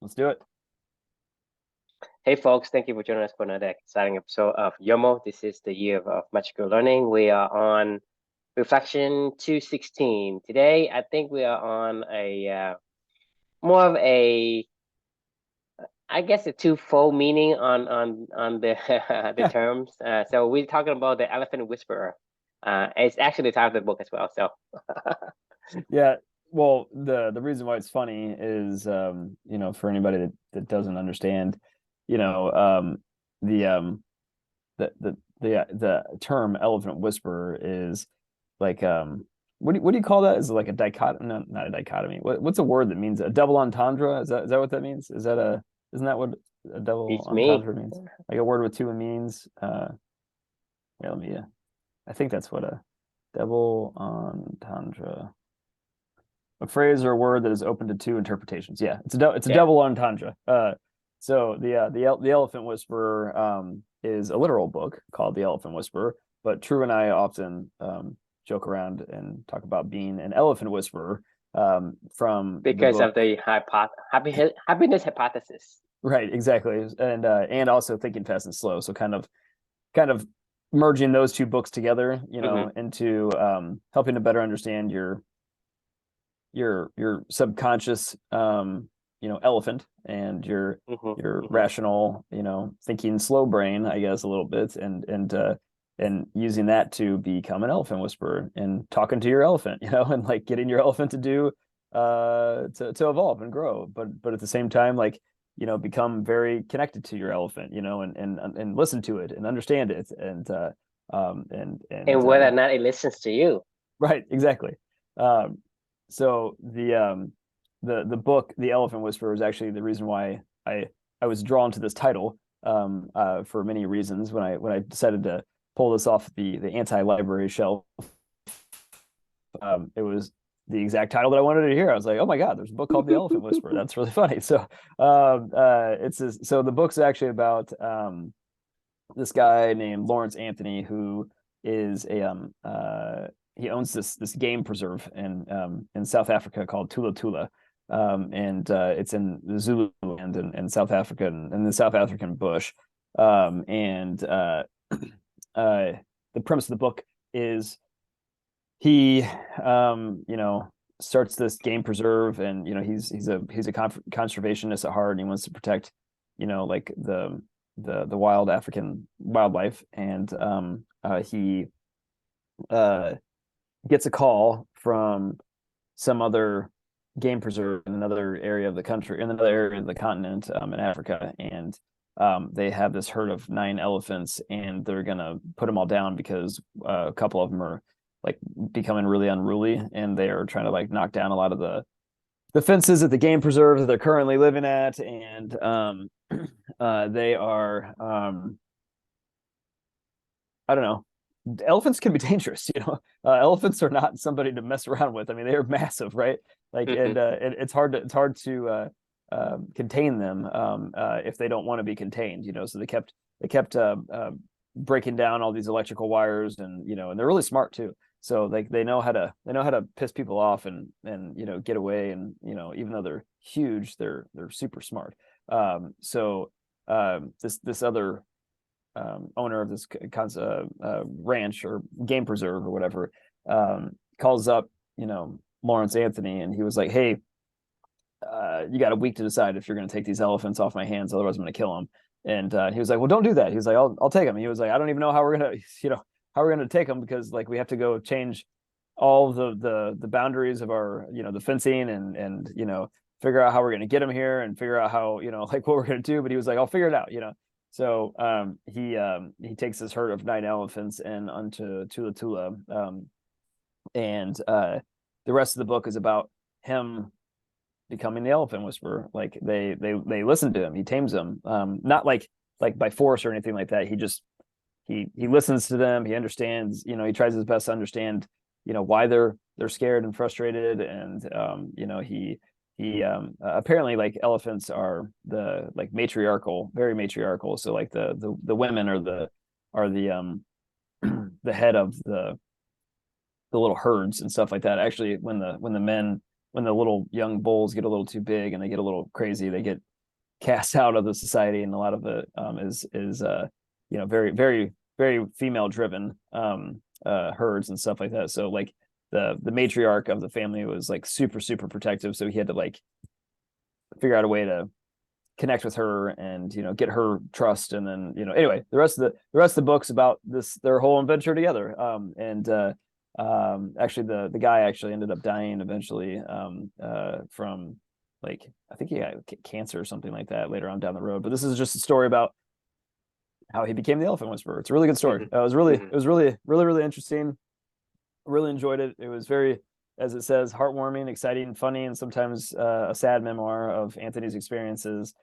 Let's do it. Hey folks, thank you for joining us for another exciting episode of Yoml. This is the year of magical learning. We are on reflection 216. Today, I think we are on a more of a, I guess, a twofold meaning on the the Yeah. terms. So we're talking about the elephant whisperer. It's actually the title of the book as well. So Yeah. Well, the reason why it's funny is for anybody that doesn't understand, you know, the the term elephant whisperer is like what do you call that? Is it like a dichotomy? No, not a dichotomy. What's a word that means a double entendre? Is that what that means? Isn't that what a double it's me. entendre means? Like a word with two meanings? Yeah, let me I think that's what a double entendre. A phrase or a word that is open to two interpretations. Yeah, it's a Yeah. double entendre. So the Elephant Whisperer is a literal book called The Elephant Whisperer, but True and I often joke around and talk about being an elephant whisperer from the Because of book. the happiness hypothesis. Right, exactly, and also Thinking Fast and Slow. So kind of merging those two books together, Hmm. into helping to better understand your subconscious elephant and your Hmm. rational thinking slow brain, I guess, a little bit, and using that to become an elephant whisperer and talking to your elephant, and like getting your elephant to do to evolve and grow, but at the same time, like, become very connected to your elephant, and listen to it and understand it, and And whether or not it listens to you. right, exactly. Um, so the book, The Elephant Whisperer, is actually the reason why I was drawn to this title, for many reasons. When I decided to pull this off the anti-library shelf, it was the exact title that I wanted to hear. I was like, oh my God, there's a book called The Elephant Whisperer. That's really funny. So the book's actually about this guy named Lawrence Anthony, who is a he owns this game preserve in South Africa called Tula Tula. And it's in Zululand in South Africa, and in the South African bush. And uh, the premise of the book is he starts this game preserve, and he's a conservationist at heart, and he wants to protect like the wild African wildlife. And he uh gets a call from some other game preserve in another area of the country, in another area of the continent, in Africa, and they have this herd of 9 elephants, and they're gonna put them all down because a couple of them are like becoming really unruly, and they are trying to like knock down a lot of the fences at the game preserve that they're currently living at, and they are I don't know. Elephants can be dangerous. Elephants are not somebody to mess around with. I mean, they are massive, right? Like, and Hmm. it's hard to contain them if they don't want to be contained. So they kept breaking down all these electrical wires, and they're really smart too. So like they know how to piss people off, and get away, and even though they're huge, they're super smart. So this other owner of this ranch or game preserve or whatever, calls up, Lawrence Anthony, and he was like, "Hey, you got a week to decide if you're going to take these elephants off my hands, otherwise I'm going to kill them." And he was like, "Well, don't do that." He was like, "I'll take them." He was like, "I don't even know how we're gonna, how we're gonna take them, because like we have to go change all the boundaries of our, the fencing, and figure out how we're gonna get them here, and figure out how, like what we're gonna do." But he was like, "I'll figure it out." So he takes this herd of 9 elephants and onto Tula Tula, and the rest of the book is about him becoming the elephant whisperer. Like they listen to him, he tames them, not like by force or anything like that. He listens to them, he understands, he tries his best to understand, why they're scared and frustrated. And he apparently, like, elephants are the like matriarchal, very matriarchal. So like the women are the the head of the little herds and stuff like that. Actually, when the men when the little young bulls get a little too big and they get a little crazy, they get cast out of the society, and a lot of it is very very female driven herds and stuff like that. So like the matriarch of the family was like super protective, so he had to like figure out a way to connect with her and get her trust. And then anyway, the rest of the book's about their whole adventure together. Actually the guy actually ended up dying eventually from, like, I think he had cancer or something like that later on down the road. But this is just a story about how he became the Elephant Whisperer. It's a really good story. It was really interesting. Really enjoyed it. It was very, as it says, heartwarming, exciting, funny, and sometimes a sad memoir of Anthony's experiences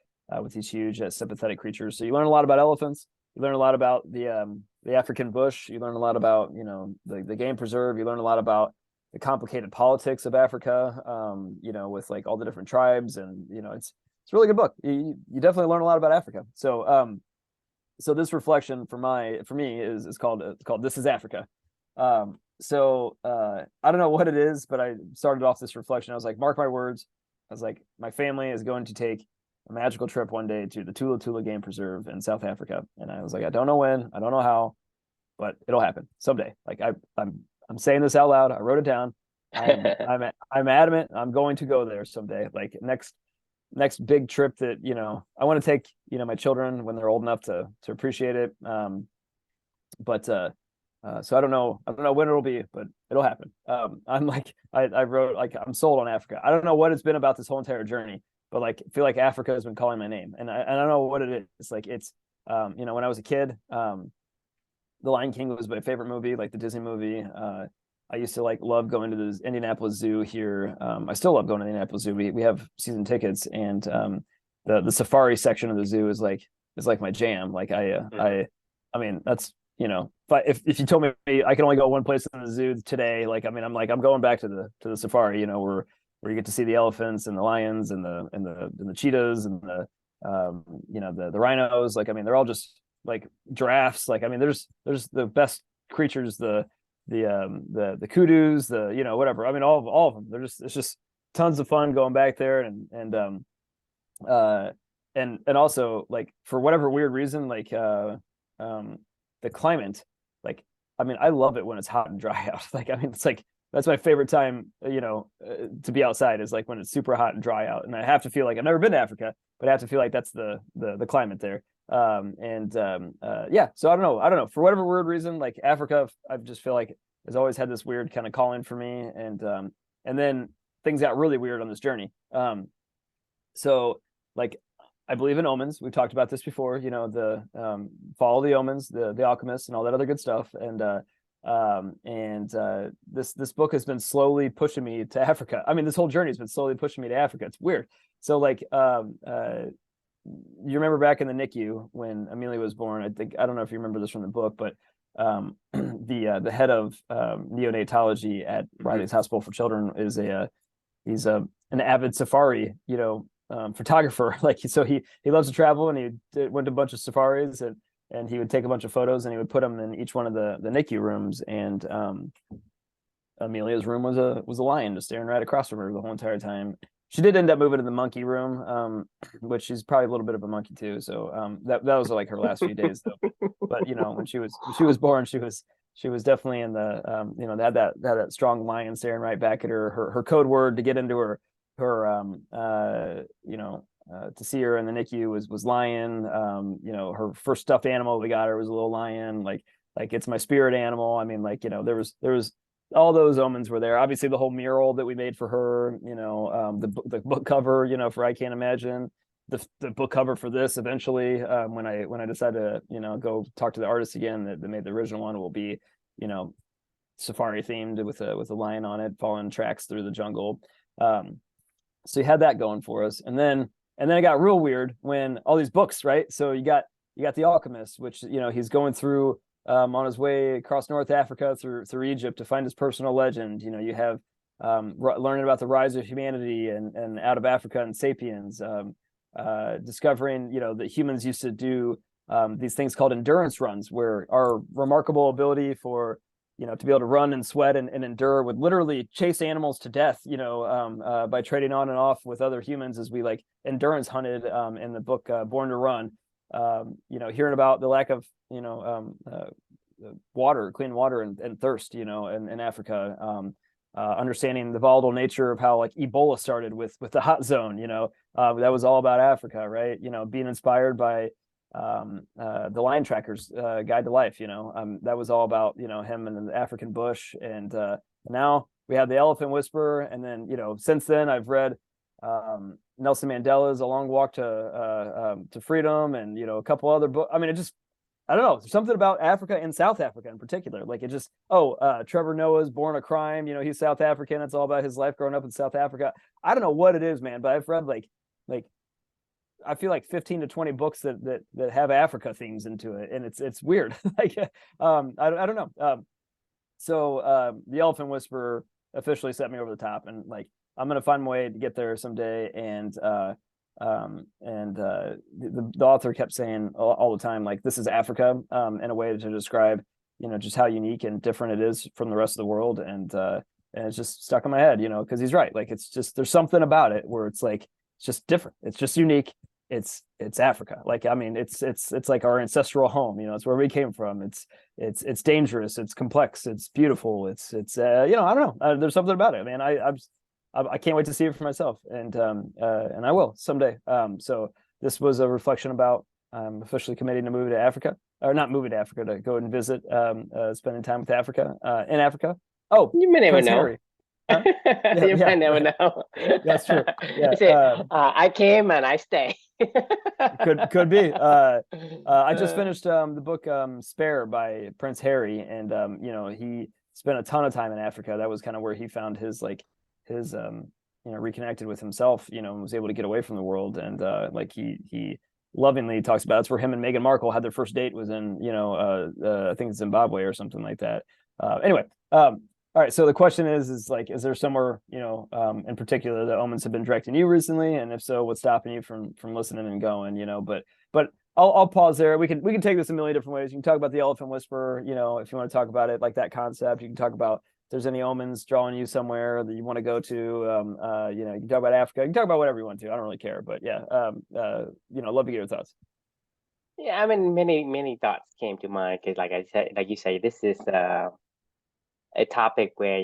with these huge sympathetic creatures. So you learn a lot about elephants. You learn a lot about the African bush. You learn a lot about the game preserve. You learn a lot about the complicated politics of Africa, with like all the different tribes, and it's a really good book. You definitely learn a lot about Africa. So so this reflection for me is called This is Africa. I don't know what it is, but I started off this reflection. I was like, mark my words. I was like, my family is going to take a magical trip one day to the Tula Tula Game Preserve in South Africa, and I was like, I don't know when, I don't know how, but it'll happen someday. Like I'm saying this out loud. I wrote it down. I'm adamant. I'm going to go there someday. Like next big trip that I want to take my children when they're old enough to appreciate it. But so I don't know when it'll be, but it'll happen. I'm like I wrote, like, I'm sold on Africa. I don't know what it's been about this whole entire journey, but like I feel like Africa has been calling my name, and I don't know what it is. It's like it's when I was a kid, The Lion King was my favorite movie, like the Disney movie. I used to like love going to the Indianapolis Zoo here. I still love going to the Indianapolis Zoo. We have season tickets, and the safari section of the zoo is like my jam. Like I mean, that's if you told me I can only go one place in the zoo today, like I mean, I'm going back to the safari, where you get to see the elephants and the lions and the cheetahs and the rhinos. Like I mean, they're all just like giraffes. Like I mean, there's the best creatures, the kudus, whatever. I mean, all of them. It's just tons of fun going back there, and also, like, for whatever weird reason, like the climate, like, I mean, I love it when it's hot and dry out. Like, I mean, it's like that's my favorite time, to be outside, is like when it's super hot and dry out. And I have to feel like I've never been to Africa, but I have to feel like that's the climate there. Yeah, so I don't know, for whatever weird reason, like Africa, I just feel like has always had this weird kind of calling for me. And then things got really weird on this journey. So like, I believe in omens. We've talked about this before, the follow the omens, the alchemists, and all that other good stuff. This book has been slowly pushing me to Africa. I mean, this whole journey has been slowly pushing me to Africa. It's weird. So like, you remember back in the NICU when Amelia was born, I don't know if you remember this from the book, but the head of neonatology at Riley's Hospital for Children is he's an avid safari, photographer. Like, so he loves to travel, and he went to a bunch of safaris, and he would take a bunch of photos, and he would put them in each one of the NICU rooms. And Amelia's room was a lion just staring right across from her the whole entire time. She did end up moving to the monkey room, which she's probably a little bit of a monkey too. So that was like her last few days though. But when she was born, she was definitely in the had that strong lion staring right back at her. Her code word to get into her to see her in the NICU was lion. Her first stuffed animal we got her was a little lion. Like it's my spirit animal. I mean, like, there was all those omens were there. Obviously, the whole mural that we made for her, the book cover, for I Can't Imagine, the book cover for this eventually, when I decided to, go talk to the artist again that made the original one, will be, safari themed with a lion on it, following tracks through the jungle. So you had that going for us. And then it got real weird when all these books, right? So you got The Alchemist, which, he's going through, on his way across North Africa through Egypt to find his personal legend. You have learning about the rise of humanity and out of Africa and sapiens, discovering that humans used to do these things called endurance runs, where our remarkable ability for to be able to run and sweat and endure, would literally chase animals to death, by trading on and off with other humans as we like endurance hunted in the book Born to Run. Hearing about the lack of water, clean water, and thirst, in Africa. Understanding the volatile nature of how like Ebola started with the hot zone, that was all about Africa, right? Being inspired by the Lion Tracker's Guide to Life, that was all about him and the African bush, and now we have the Elephant Whisperer, and then since then I've read Nelson Mandela's A Long Walk to Freedom, and a couple other books. I mean, it just, I don't know, there's something about Africa and South Africa in particular. Like it just, Trevor Noah's Born a Crime, he's South African. It's all about his life growing up in South Africa. I don't know what it is, man, but I've read like I feel like 15 to 20 books that have Africa themes into it. And it's weird. Like, I don't know. So the Elephant Whisperer officially set me over the top, and like, I'm going to find my way to get there someday. And the author kept saying all the time, like, this is Africa, in a way to describe, just how unique and different it is from the rest of the world. And it's just stuck in my head, because he's right. Like, it's just, there's something about it where it's like, it's just different. It's just unique. It's Africa. Like, I mean, it's like our ancestral home, it's where we came from. It's dangerous. It's complex. It's beautiful. It's I don't know. There's something about it, man. I can't wait to see it for myself, and I will someday. So this was a reflection about officially committing to move to Africa, or not moving to Africa, to go and visit, spending time with Africa, in Africa. Oh, you may never Prince know. Harry. Huh? Yeah, You might never know. That's true. Yeah, You say, I came and I stay. could be. I just finished the book Spare by Prince Harry, and he spent a ton of time in Africa. That was kind of where he found his reconnected with himself, and was able to get away from the world. And like he lovingly talks about, it's where him and Meghan Markle had their first date, was in I think it's Zimbabwe or something like that. Anyway, all right. So the question is like, is there somewhere in particular that omens have been directing you recently, and if so, what's stopping you from listening and going? But I'll pause there. We can take this a million different ways. You can talk about the Elephant Whisperer, if you want to talk about it like that concept. You can talk about if there's any omens drawing you somewhere that you want to go to. You can talk about Africa. You can talk about whatever you want to. I don't really care. But yeah, love to get your thoughts. Yeah, I mean, many thoughts came to mind, because, like you say, this is a topic where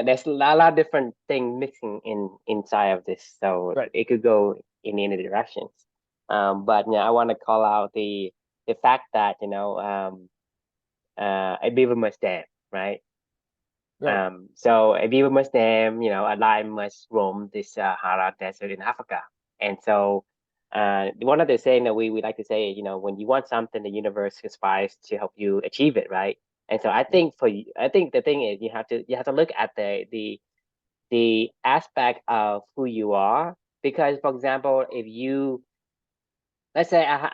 there's a lot of different things mixing inside of this, so right. It could go in any directions. But I want to call out the fact that a beaver must dam, right? Right. So a beaver must dam, a lion must roam this Sahara Desert in Africa. And so one of the saying that we like to say, when you want something, the universe conspires to help you achieve it, right? And so I think the thing is, you have to look at the aspect of who you are, because, for example, if you, let's say I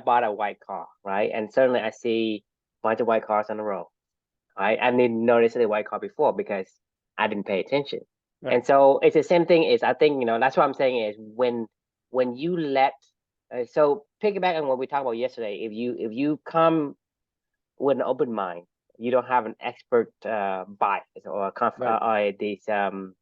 bought a white car, right? And suddenly I see a bunch of white cars on the road. I didn't notice the white car before because I didn't pay attention. Right. And so it's the same thing. Is, I think, that's what I'm saying is, when you let, so piggyback on what we talked about yesterday, if you come with an open mind, you don't have an expert bias or confirmation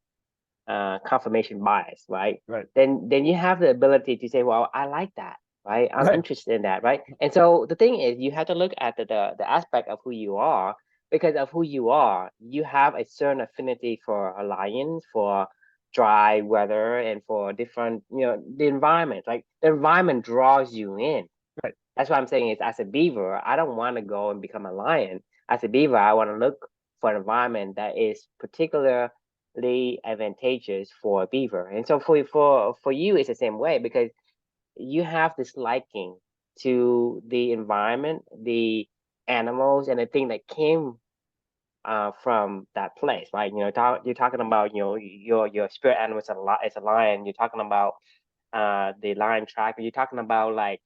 bias, right? Right. Then you have the ability to say, well, I like that, right? I'm Right. interested in that, right? And so the thing is, you have to look at the aspect of who you are. Because of who you are, you have a certain affinity for a lion, for dry weather, and for different, the environment. Like, the environment draws you in. Right. That's what I'm saying is, as a beaver, I don't want to go and become a lion. As a beaver, I want to look for an environment that is particularly advantageous for a beaver. And so for you, it's the same way, because you have this liking to the environment, the animals, and the thing that came from that place, right? You're talking about your spirit animal is a lion. You're talking about the lion tracker. You're talking about, like,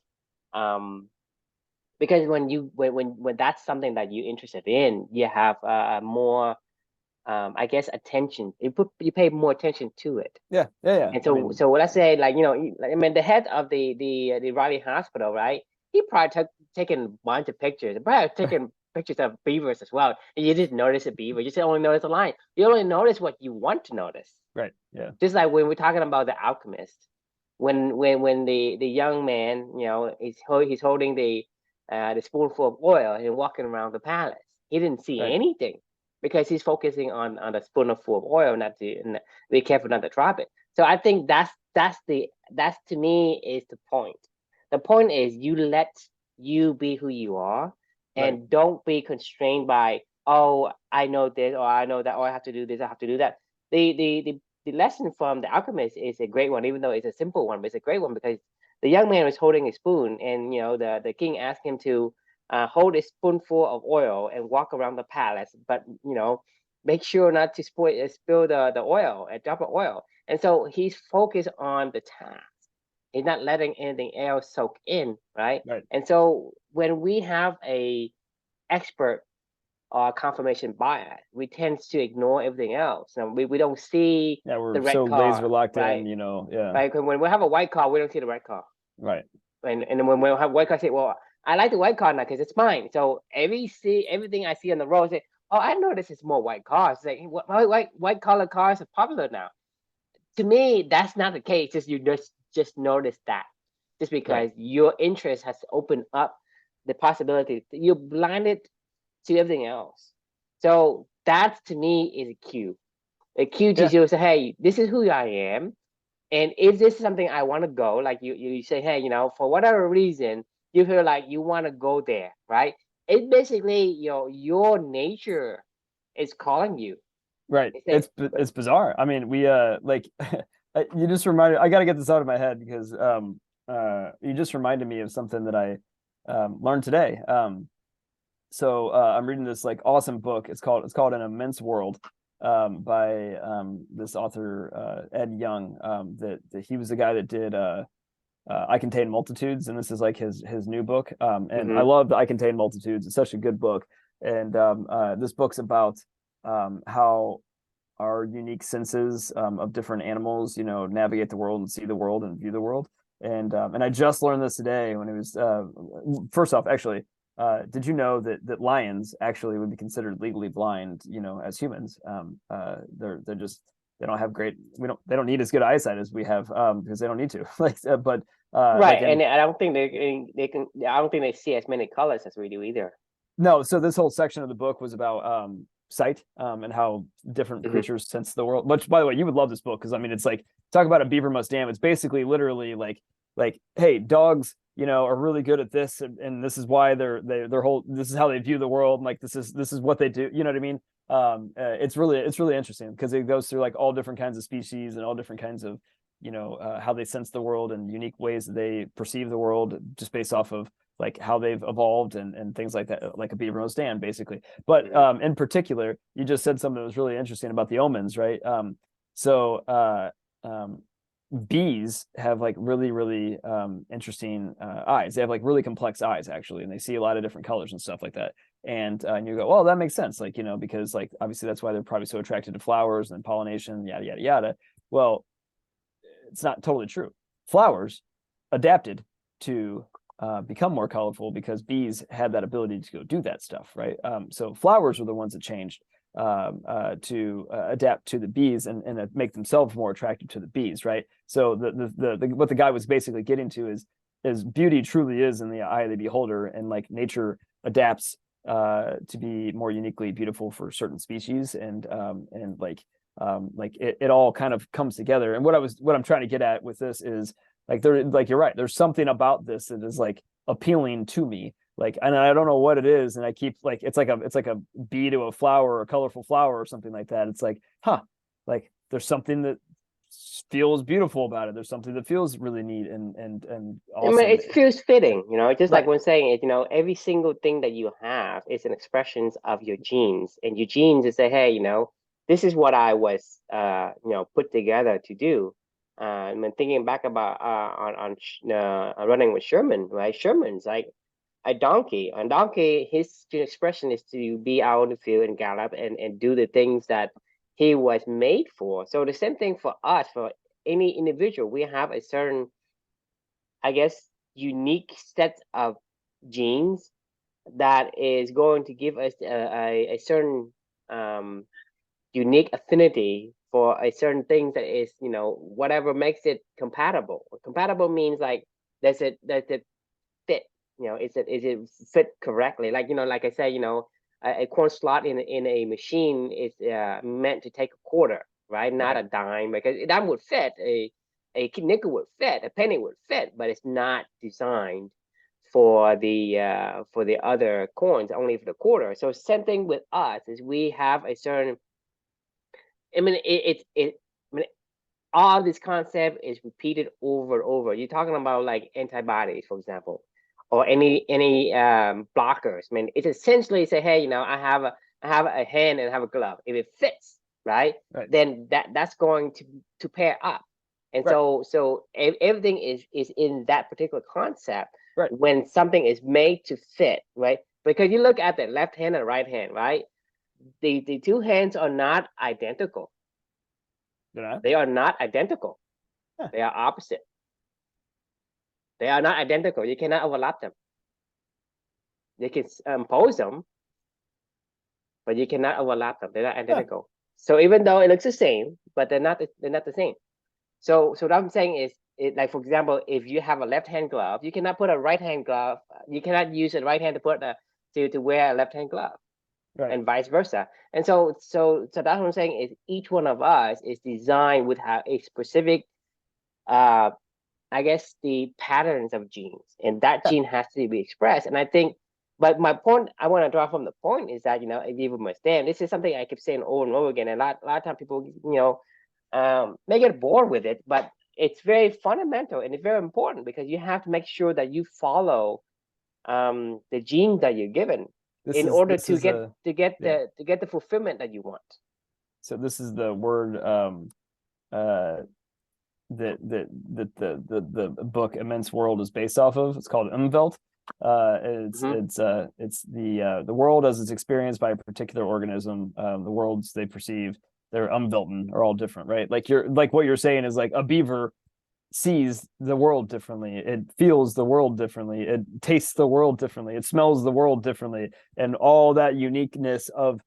because when that's something that you're interested in, you have more I guess attention. You pay more attention to it. Yeah. And so let's say, like, I mean, the head of the Riley Hospital, right? He probably taken a bunch of pictures, probably taken pictures of beavers as well. And you didn't notice a beaver. You just only notice a lion. You only notice what you want to notice. Right. Yeah. Just like when we're talking about the alchemist, when the young man, he's holding the spoonful of oil and walking around the palace. He didn't see Right. anything because he's focusing on the spoonful of oil, not to be careful not to drop it. So I think that's to me is the point. The point is you let you be who you are, Right. and don't be constrained by, oh, I know this or I know that, or I have to do this, I have to do that. The lesson from the alchemist is a great one, even though it's a simple one, but it's a great one because the young man was holding a spoon, and the king asked him to hold a spoonful of oil and walk around the palace, but make sure not to spill the oil, a drop of oil. And so he's focused on the task. He's not letting anything else soak in, right? Right. And so when we have a expert or confirmation bias, we tend to ignore everything else. And we don't see Yeah, the we're red so laser car, locked in, right? yeah. Right. When we have a white car, we don't see the red car. Right. And then when we have white car, say, well, I like the white car now because it's mine. So everything I see on the road, say, oh, I know this is more white cars. Like white collar cars are popular now. To me, that's not the case. Just you just notice that, just Right. because your interest has opened up the possibility. You're blinded to everything else. So that to me is a cue. A cue to Yeah. you say, hey, this is who I am. And if this is something I want to go, like you say, hey, for whatever reason, you feel like you want to go there, right? It basically, your nature is calling you. Right. It's like, It's bizarre. I mean, we like you just reminded, I got to get this out of my head because you just reminded me of something that I learned today. So I'm reading this like awesome book. It's called An Immense World, by this author Ed Young. That he was the guy that did I Contain Multitudes, and this is like his new book. And I mm-hmm, love I Contain Multitudes. It's such a good book. And this book's about how our unique senses of different animals, navigate the world and see the world and view the world. And I just learned this today when it was first off, actually, did you know that lions actually would be considered legally blind, as humans? They're just they don't have great they don't need as good eyesight as we have because they don't need to like but like right. in And I don't think they can. I don't think they see as many colors as we do either. No, so this whole section of the book was about sight and how different Mm-hmm. creatures sense the world. Which, by the way, you would love this book because I mean, it's like talk about a beaver must dam. It's basically literally like hey, dogs, are really good at this, and this is why their whole this is how they view the world. And like this is what they do. You know what I mean? It's really interesting because it goes through like all different kinds of species and all different kinds of how they sense the world and unique ways that they perceive the world just based off of like how they've evolved and things like that, like a beaver must stand, basically. But in particular, you just said something that was really interesting about the omens, right? So bees have like really, really interesting eyes. They have like really complex eyes, actually, and they see a lot of different colors and stuff like that. And you go, well, that makes sense, like because like obviously that's why they're probably so attracted to flowers and pollination, yada yada yada. Well, it's not totally true. Flowers adapted to become more colorful because bees had that ability to go do that stuff, right? So flowers were the ones that changed to adapt to the bees and make themselves more attractive to the bees, right? So the what the guy was basically getting to is beauty truly is in the eye of the beholder, and like nature adapts to be more uniquely beautiful for certain species, and like it all kind of comes together. And what I'm trying to get at with this is like you're right, there's something about this that is like appealing to me, like, and I don't know what it is, and I keep like it's like a bee to a flower or a colorful flower or something like that. It's like like there's something that feels beautiful about it. There's something that feels really neat and I mean, awesome. it feels fitting, just like Right. when saying it, every single thing that you have is an expression of your genes, and your genes is say, hey, this is what I was, put together to do. And when thinking back about running with Sherman, right? Sherman's like a donkey. A donkey, his gene expression is to be out in the field and gallop and do the things that he was made for. So the same thing for us, for any individual, we have a certain, I guess, unique set of genes that is going to give us a certain unique affinity for a certain thing that is, whatever makes it compatible. Compatible means like does it fit? Is it fit correctly? Like, like I say, a corn slot in a machine is meant to take a quarter, right? Not Right. a dime, because a dime would fit, a nickel would fit, a penny would fit, but it's not designed for the other coins, only for the quarter. So same thing with us, is we have a certain. I mean, I mean, all this concept is repeated over and over. You're talking about like antibodies, for example, or any blockers. I mean, it's essentially say, hey, I have a hand and I have a glove. If it fits, right, Right. then that's going to pair up. And Right. so everything is in that particular concept Right. when something is made to fit, right? Because you look at the left hand and right hand, right? The two hands are not identical. They're not. They are not identical. Huh. They are opposite. They are not identical. You cannot overlap them. You can impose them, but you cannot overlap them. They're not Huh. identical. So even though it looks the same, but they're not the same. So what I'm saying is, like for example, if you have a left hand glove, you cannot put a right hand glove. You cannot use a right hand to put to wear a left hand glove, Right. and vice versa. And so that's what I'm saying is, each one of us is designed with have a specific uh I guess the patterns of genes, and that Yeah. gene has to be expressed. And I think, but my point I want to draw from the point is that, if you understand, this is something I keep saying over and over again. And a lot of times people, may get bored with it, but it's very fundamental and it's very important, because you have to make sure that you follow the gene that you're given This in is order this to is get a to get yeah. the fulfillment that you want. So this is the word uh the book Immense World is based off of. It's called Umwelt. Hmm. It's the world as it's experienced by a particular organism. The worlds they perceive, their Umwelten are all different, right? Like what you're saying is like a beaver sees the world differently, it feels the world differently, it tastes the world differently, it smells the world differently, and all that uniqueness of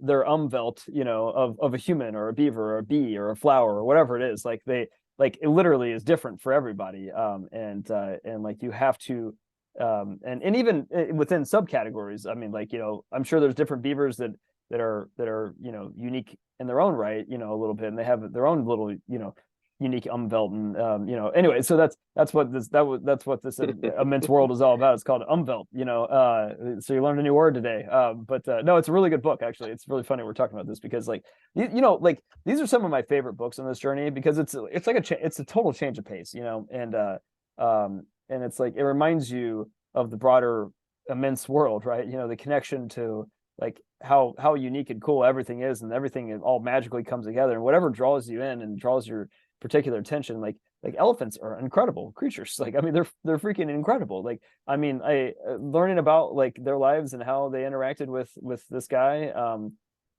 their umwelt, of a human or a beaver or a bee or a flower or whatever it is, like it literally is different for everybody. And like you have to and even within subcategories, I mean, like, I'm sure there's different beavers that are unique in their own right, a little bit, and they have their own little, unique Umwelten. Anyway, so that's what this immense world is all about. It's called Umwelt. So you learned a new word today. But no, it's a really good book. Actually, it's really funny we're talking about this because like like these are some of my favorite books on this journey, because it's like it's a total change of pace. And it's like it reminds you of the broader immense world, right? The connection to like how unique and cool everything is, and everything all magically comes together, and whatever draws you in and draws your particular attention. Like elephants are incredible creatures. Like, I mean, they're freaking incredible. Like, I mean, I learning about like their lives and how they interacted with this guy.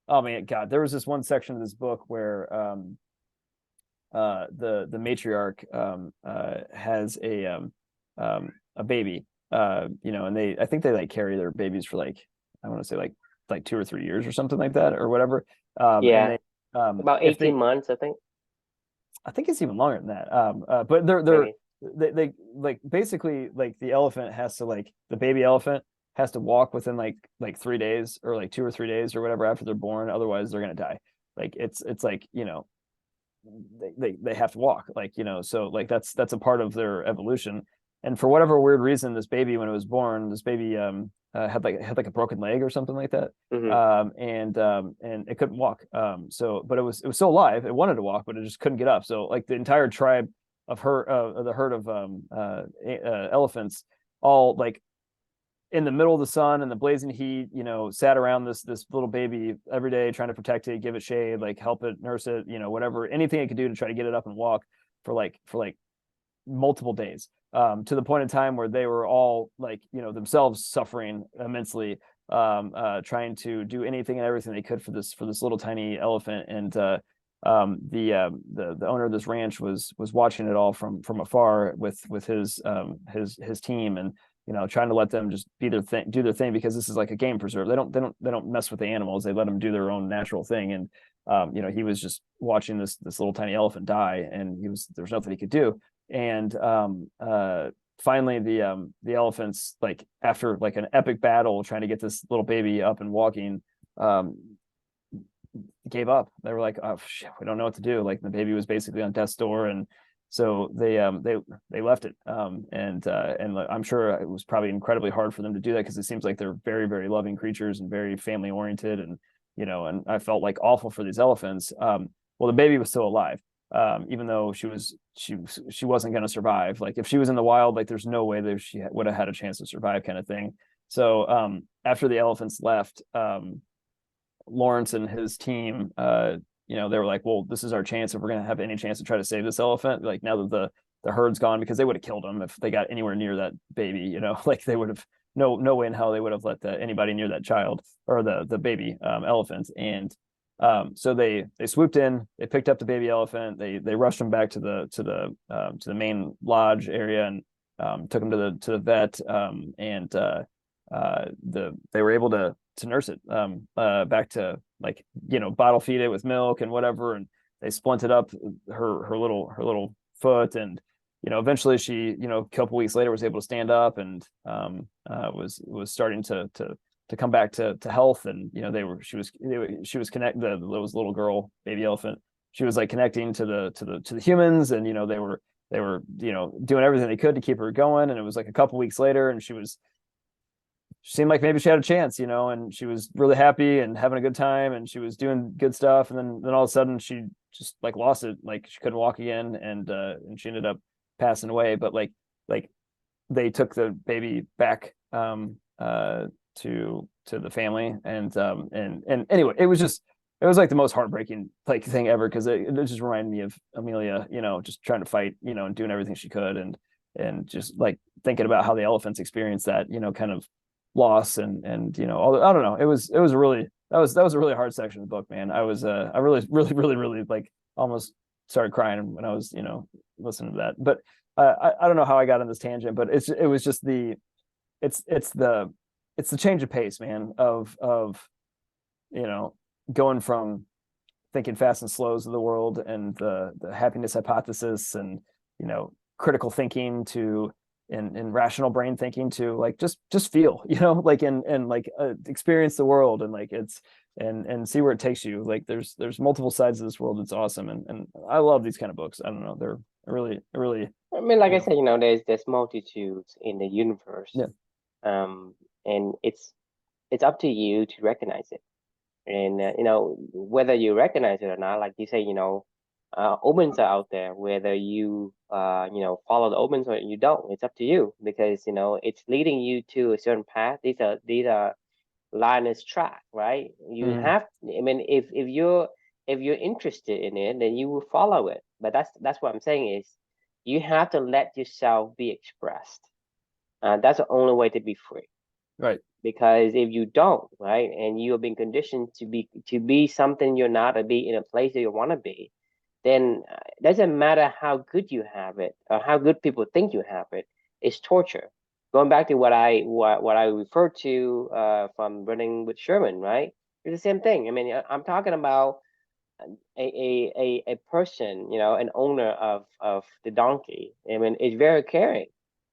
Oh man, God, there was this one section of this book where the matriarch has a baby, and I think they like carry their babies for like, I want to say like 2 or 3 years or something like that or whatever. And Yeah, they about if 18 they months, I think. I think it's even longer than that. But Maybe. they like basically like the elephant has to, like the baby elephant has to walk within like 3 days or like 2 or 3 days or whatever after they're born. Otherwise they're gonna die. Like it's like, they have to walk, like, so like that's a part of their evolution. And for whatever weird reason, this baby, when it was born, this baby had like a broken leg or something like that. Hmm. And it couldn't walk. So but it was still alive, it wanted to walk, but it just couldn't get up. So like the entire tribe of the herd of elephants, all like in the middle of the sun and the blazing heat, sat around this little baby every day, trying to protect it, give it shade, like help it, nurse it, whatever, anything it could do to try to get it up and walk for multiple days, to the point in time where they were all like, themselves suffering immensely, trying to do anything and everything they could for this little tiny elephant. And the owner of this ranch was watching it all from afar with his team. And trying to let them just be their thing, do their thing, because this is like a game preserve. They don't mess with the animals. They let them do their own natural thing. And he was just watching this little tiny elephant die, and there's nothing he could do. And finally the elephants, like after like an epic battle trying to get this little baby up and walking, gave up. They were like, oh shit, we don't know what to do. Like the baby was basically on death's door. And so they left it. And I'm sure it was probably incredibly hard for them to do that, because it seems like they're very, very loving creatures and very family oriented. And and I felt like awful for these elephants. Well, the baby was still alive, even though she wasn't going to survive. Like if she was in the wild, like there's no way that she would have had a chance to survive, kind of thing. So after the elephants left, Lawrence and his team, they were like, well, this is our chance if we're going to have any chance to try to save this elephant. Like now that the herd's gone, because they would have killed him if they got anywhere near that baby. Like they would have no way in hell they would have let anybody near that child or the baby elephant. And so they swooped in, they picked up the baby elephant, they rushed him back to the main lodge area, and took him to the vet, and they were able to nurse it back to, like, bottle feed it with milk and whatever. And they splinted up her little foot. And eventually she, a couple weeks later, was able to stand up, and was starting to come back to health. And she was connecting, those little girl baby elephant, she was like connecting to the humans. And they were doing everything they could to keep her going. And it was like a couple weeks later, and she seemed like maybe she had a chance, and she was really happy and having a good time, and she was doing good stuff. And then all of a sudden she just like lost it. Like she couldn't walk again. And she ended up passing away. But like they took the baby back to the family. And anyway, it was like the most heartbreaking like thing ever, because it just reminded me of Amelia, just trying to fight, and doing everything she could, and just like thinking about how the elephants experienced that, kind of loss. And I don't know, it was really, that was a really hard section of the book, man. I really really really really like almost started crying when I was listening to that. But I don't know how I got on this tangent, but it was just it's the change of pace, man, of going from thinking fast and slows of the world and the happiness hypothesis and critical thinking to and rational brain thinking to like just feel, like and like experience the world, and like it's and see where it takes you. Like there's multiple sides of this world. It's awesome. And I love these kind of books. I don't know, they're really I mean, like I said, there's multitudes in the universe. Yeah. And it's up to you to recognize it. And whether you recognize it or not, like you say, omens are out there. Whether you follow the omens or you don't, it's up to you, because it's leading you to a certain path. These are lioness track, right? You have, I mean, if you're interested in it, then you will follow it. But that's what I'm saying is, you have to let yourself be expressed. That's the only way to be free. Right. Because if you don't, right, and you have been conditioned to be something you're not, or be in a place that you want to be, then it doesn't matter how good you have it or how good people think you have it. It's torture. Going back to what I referred to from Running with Sherman, right? It's the same thing. I mean, I'm talking about a person, an owner of the donkey. I mean, it's very caring.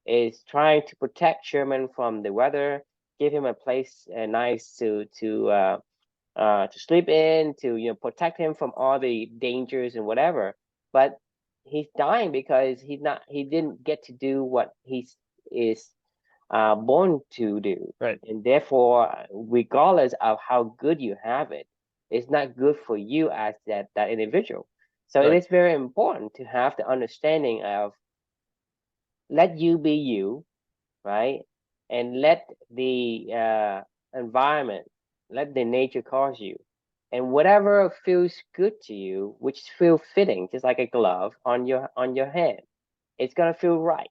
Is trying to protect Sherman from the weather, give him a place nice to sleep in, to protect him from all the dangers and whatever. But he's dying because he didn't get to do what he is born to do. Right. And therefore, regardless of how good you have it, it's not good for you as that individual. So Right. it is very important to have the understanding of, let you be you, right? And let the environment, let the nature cause you. And whatever feels good to you, which feels fitting, just like a glove on your hand, it's gonna feel right.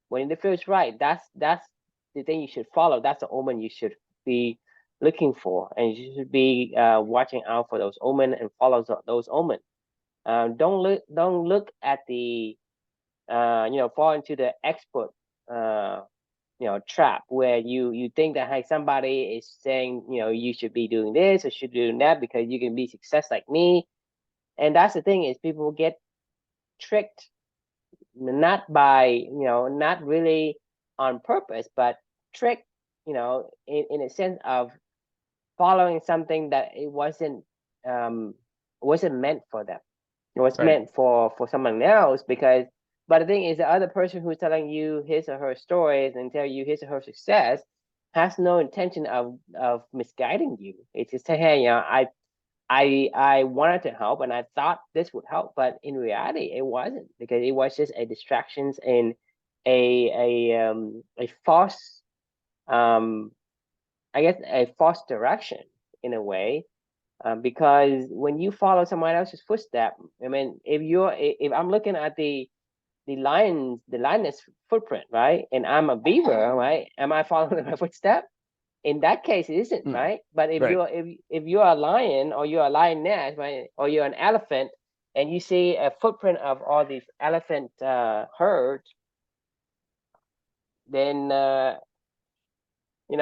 When it feels right, that's the thing you should follow. That's the omen you should be looking for, and you should be watching out for those omen and follow those omen. Don't look at the fall into the expert trap where you think that, hey, somebody is saying, you should be doing this or should be doing that because you can be success like me. And that's the thing, is people get tricked, not by, not really on purpose, but tricked, in a sense of following something that it wasn't meant for them. It was Right. meant for someone else. But the thing is, the other person who's telling you his or her stories and tell you his or her success has no intention of misguiding you. It's just say, hey, I wanted to help and I thought this would help, but in reality it wasn't, because it was just a distractions and a false, I guess, a false direction in a way. Because when you follow someone else's footstep, I mean, if I'm looking at the lioness footprint, right, and I'm a beaver, right, am I following my footstep? In that case, it isn't, right? But if Right. you're a lion, or you're a lioness, right, or you're an elephant, and you see a footprint of all these elephant herds, then you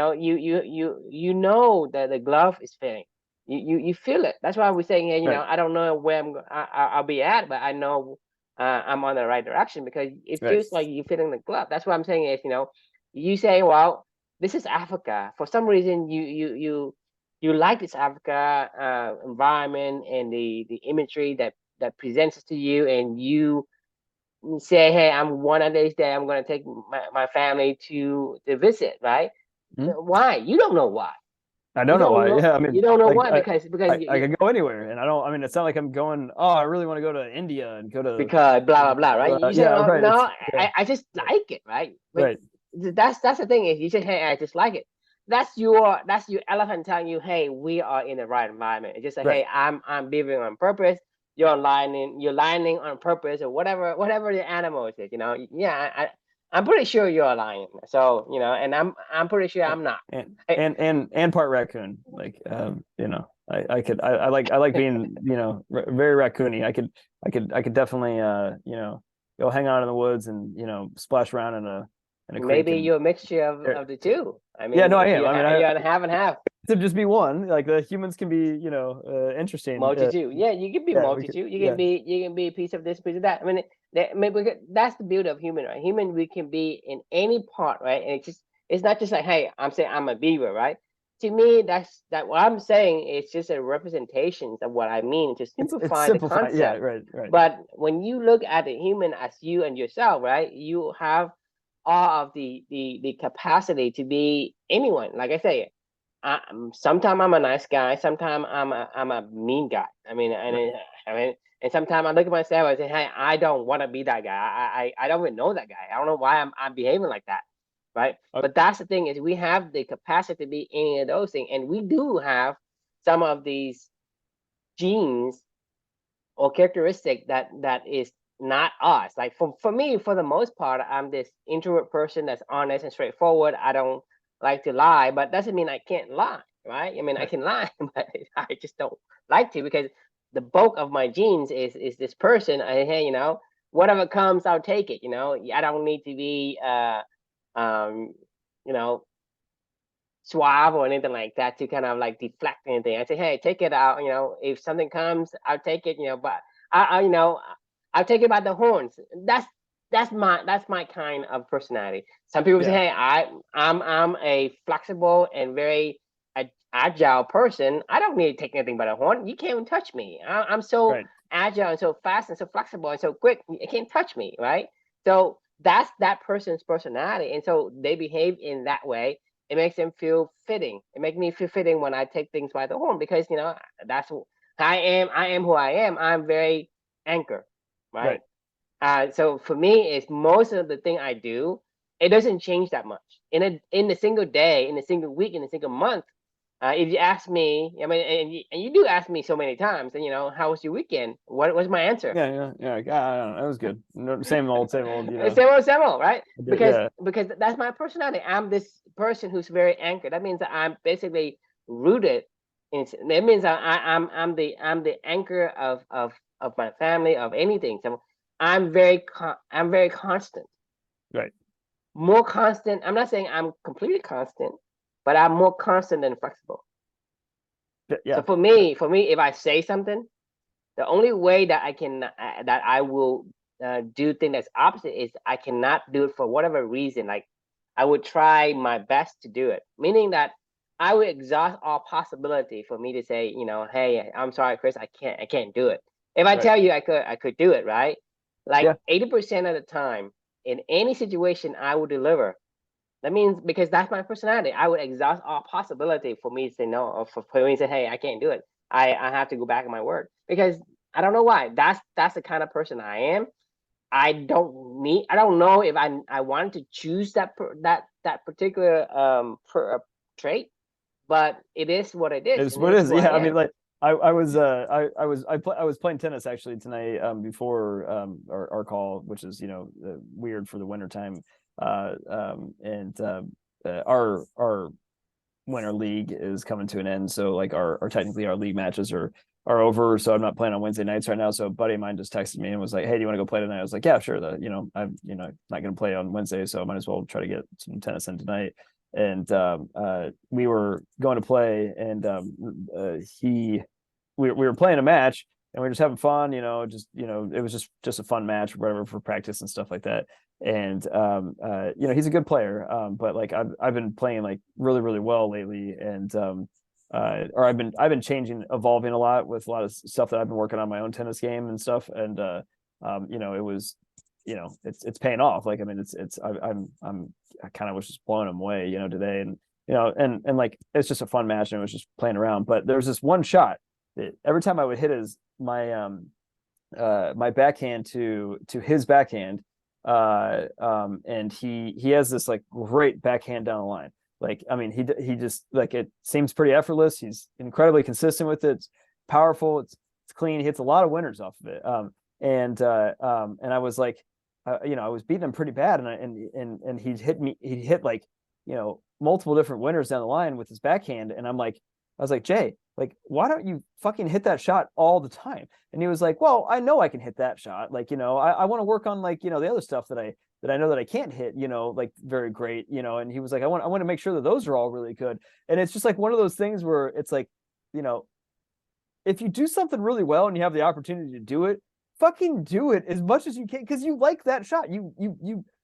know that the glove is fitting. You feel it. That's why we're saying, hey, Right. I don't know where I'll be at, but I know I'm on the right direction, because it Right. feels like you're fitting the glove. That's what I'm saying is, you say, well, this is Africa. For some reason, you like this Africa environment and the imagery that presents to you, and you say, hey, I'm one of these days I'm going to take my family to visit, right? Mhm. Why? You don't know why. I You don't know don't why. know. Yeah, I You mean, don't know like why, because I could go anywhere, and I don't. I mean, it's not like I'm going. Oh, I really want to go to India and go to. because blah blah blah, right? You say, Yeah, oh right. It's no, yeah, I just like it, right? But right, that's the thing, is you say, hey, I just like it. That's your elephant telling you, hey, we are in the right environment. It's just say, right. hey, I'm beavering on purpose. You're lining on purpose, or whatever the animal is. Yeah, I'm pretty sure you're a lion. So and I'm pretty sure I'm not. And part raccoon. Like, I like being, very raccoony. I could definitely, go hang out in the woods and, splash around in a creek Maybe and you're a mixture of the two. I yeah, mean, no, I am. I mean, you're a half and half. to just be one, like the humans can be, interesting. Multitude. Yeah, you can be Yeah, we could, multitude. You yeah, can be a piece of this, piece of that. I mean, that's the beauty of human, right? Human, we can be in any part, right? And it's not just like, hey, I'm saying I'm a beaver, right? To me, that what I'm saying is just a representation of what I mean to it's simplify the simplified. Yeah, concept. right, right. But when you look at the human as you and yourself, right, you have all of the capacity to be anyone. Like I say, sometimes I'm a nice guy. Sometimes I'm a mean guy. And sometimes I look at myself and say, hey, I don't want to be that guy. I don't even know that guy. I don't know why I'm behaving like that, right? Uh, But that's the thing, is we have the capacity to be any of those things, and we do have some of these genes or characteristic that is not us. Like for me, for the most part, I'm this introvert person that's honest and straightforward. I don't like to lie, but doesn't mean I can't lie, right? I mean, I right. can lie, but I just don't like to, because the bulk of my genes is this person. Hey, whatever comes, I'll take it. I don't need to be um, you know, suave or anything like that to kind of like deflect anything. I say, hey, take it out. If something comes, I'll take it. But I'll take it by the horns. That's my kind of personality. Some people say, Yeah, hey, I'm a flexible and very agile person. I don't need to take anything by the horn. You can't even touch me. I'm so right. agile and so fast and so flexible and so quick. You can't touch me, right? So that's that person's personality, and so they behave in that way. It makes them feel fitting. It makes me feel fitting when I take things by the horn, because that's who I am. I am who I am. I'm very anchor, right? Right. So for me, it's most of the thing I do. It doesn't change that much in a single day, in a single week, in a single month. If you ask me, I mean, and you do ask me so many times, and how was your weekend? What was my answer? Yeah, yeah, yeah. I don't know. That was good. No, same old, same old. Same old, right? Because Yeah, because that's my personality. I'm this person who's very anchored. That means that I'm basically rooted. That means I'm the anchor of my family, of anything. So I'm very constant. right. more constant. I'm not saying I'm completely constant, but I'm more constant and flexible. So Yeah. for me, if I say something, the only way that that I will do thing that's opposite is I cannot do it for whatever reason. Like I would try my best to do it, meaning that I would exhaust all possibility for me to say, hey, I'm sorry, Chris, I can't do it. If I Right. tell you I could do it, right? Like Yeah. 80% of the time in any situation I will deliver. That means because that's my personality, I would exhaust all possibility for me to say no, or for me to say, hey, I can't do it. I have to go back on my word because I don't know why. That's the kind of person I am. I don't know if I wanted to choose that particular trait, but it is what it is, It's and it what it is is. who I Yeah, I mean, am. like I was playing tennis actually tonight before our call, which is weird for the winter time. And our winter league is coming to an end, so like our technically our league matches are over. So I'm not playing on Wednesday nights right now. So a buddy of mine just texted me and was like, "Hey, do you want to go play tonight?" I was like, "Yeah, sure." I'm not going to play on Wednesday, so I might as well try to get some tennis in tonight. And we were going to play, and we were playing a match, and we were just having fun. It was just a fun match, or whatever, for practice and stuff like that. And he's a good player, but like I've been playing like really really well lately, and or I've been changing, evolving a lot with a lot of stuff that I've been working on my own tennis game and stuff. And it was, it's paying off. Like, I mean, I kind of was just blowing him away, today. And and like it's just a fun match, and it was just playing around. But there was this one shot that every time I would hit my backhand to his backhand, and he has this like great backhand down the line. Like, I mean, he just, like, it seems pretty effortless. He's incredibly consistent with it. It's powerful. It's clean. He hits a lot of winners off of it. And I was like, I was beating him pretty bad, and he hit me. He hit like, multiple different winners down the line with his backhand, and I was like, Jay, like, why don't you fucking hit that shot all the time? And he was like, well, I know I can hit that shot. Like, I want to work on, like, the other stuff that I know that I can't hit, like, very great, and he was like, I want to make sure that those are all really good. And it's just like one of those things where it's like, you know, if you do something really well and you have the opportunity to do it, fucking do it as much as you can, because you like that shot.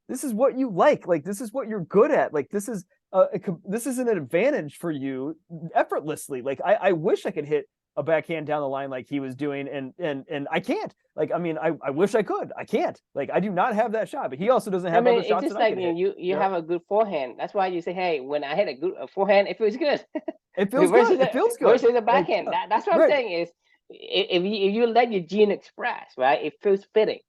This is what you like this is what you're good at. Like, this is an advantage for you effortlessly. Like, I wish I could hit a backhand down the line like he was doing, and I can't. Like, I mean, I wish I could. I can't. Like, I do not have that shot, but he also doesn't I have mean, other it's shots just that I like can hit. you have a good forehand. That's why you say, hey, when I hit a good forehand, it feels good. It feels good. It feels good. Versus a Like, backhand. That's what I'm right. saying is, if you let your gene express, right, it feels fitting.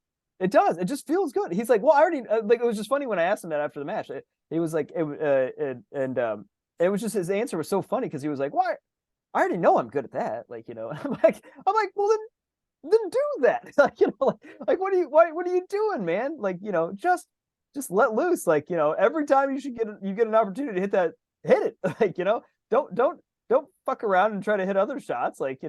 It does. It just feels good. He's like, well, I already, like, it was just funny when I asked him that after the match. He was like, and it was just, his answer was so funny, because he was like, "Why? I already know I'm good at that." Like, I'm like, well, then do that. Like, like, what are you doing, man? Like, just let loose. Like, every time you get an opportunity to hit it. Like, don't fuck around and try to hit other shots. Like,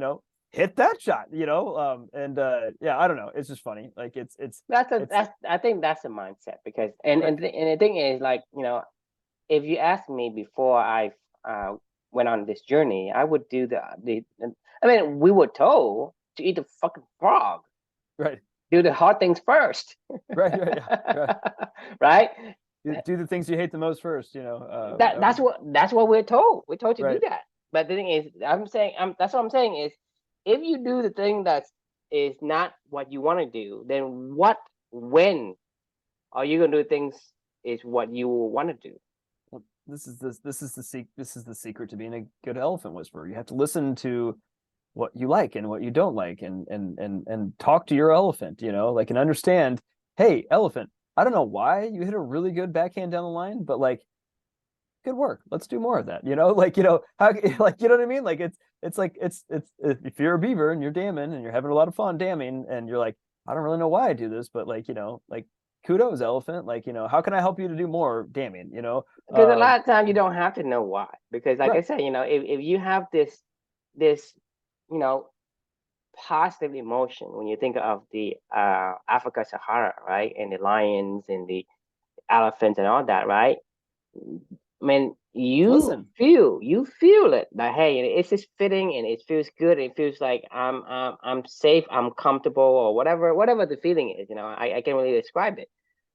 hit that shot. And yeah, I don't know. It's just funny. Like, it's That's I think that's the mindset because right. and the thing is, like, if you asked me before I went on this journey, I would do the. I mean, we were told to eat the fucking frog, Right. do the hard things first, Right. Right. Yeah. Right. right? Do the things you hate the most first. That's what we're told. We're told to do Right. that. But the thing is, that's what I'm saying is, if you do the thing that is not what you want to do, then when are you gonna do things is what you want to do? Well, this is the secret to being a good elephant whisperer. You have to listen to what you like and what you don't like, and talk to your elephant, like, and understand, hey, elephant, I don't know why you hit a really good backhand down the line, but like, good work. Let's do more of that. Like, how, like, you know what I mean? Like, it's like, it's if you're a beaver and you're damming and you're having a lot of fun damming, and you're like, I don't really know why I do this, but like, like, kudos, elephant. Like, how can I help you to do more damming? Because a lot of times you don't have to know why. Because like I Right. said, if you have this you know positive emotion when you think of the Africa Sahara, right, and the lions and the elephants and all that, right? I mean, Listen, you feel it that hey, it's just fitting and it feels good. It feels like I'm safe, I'm comfortable, or whatever the feeling is. I can't really describe it.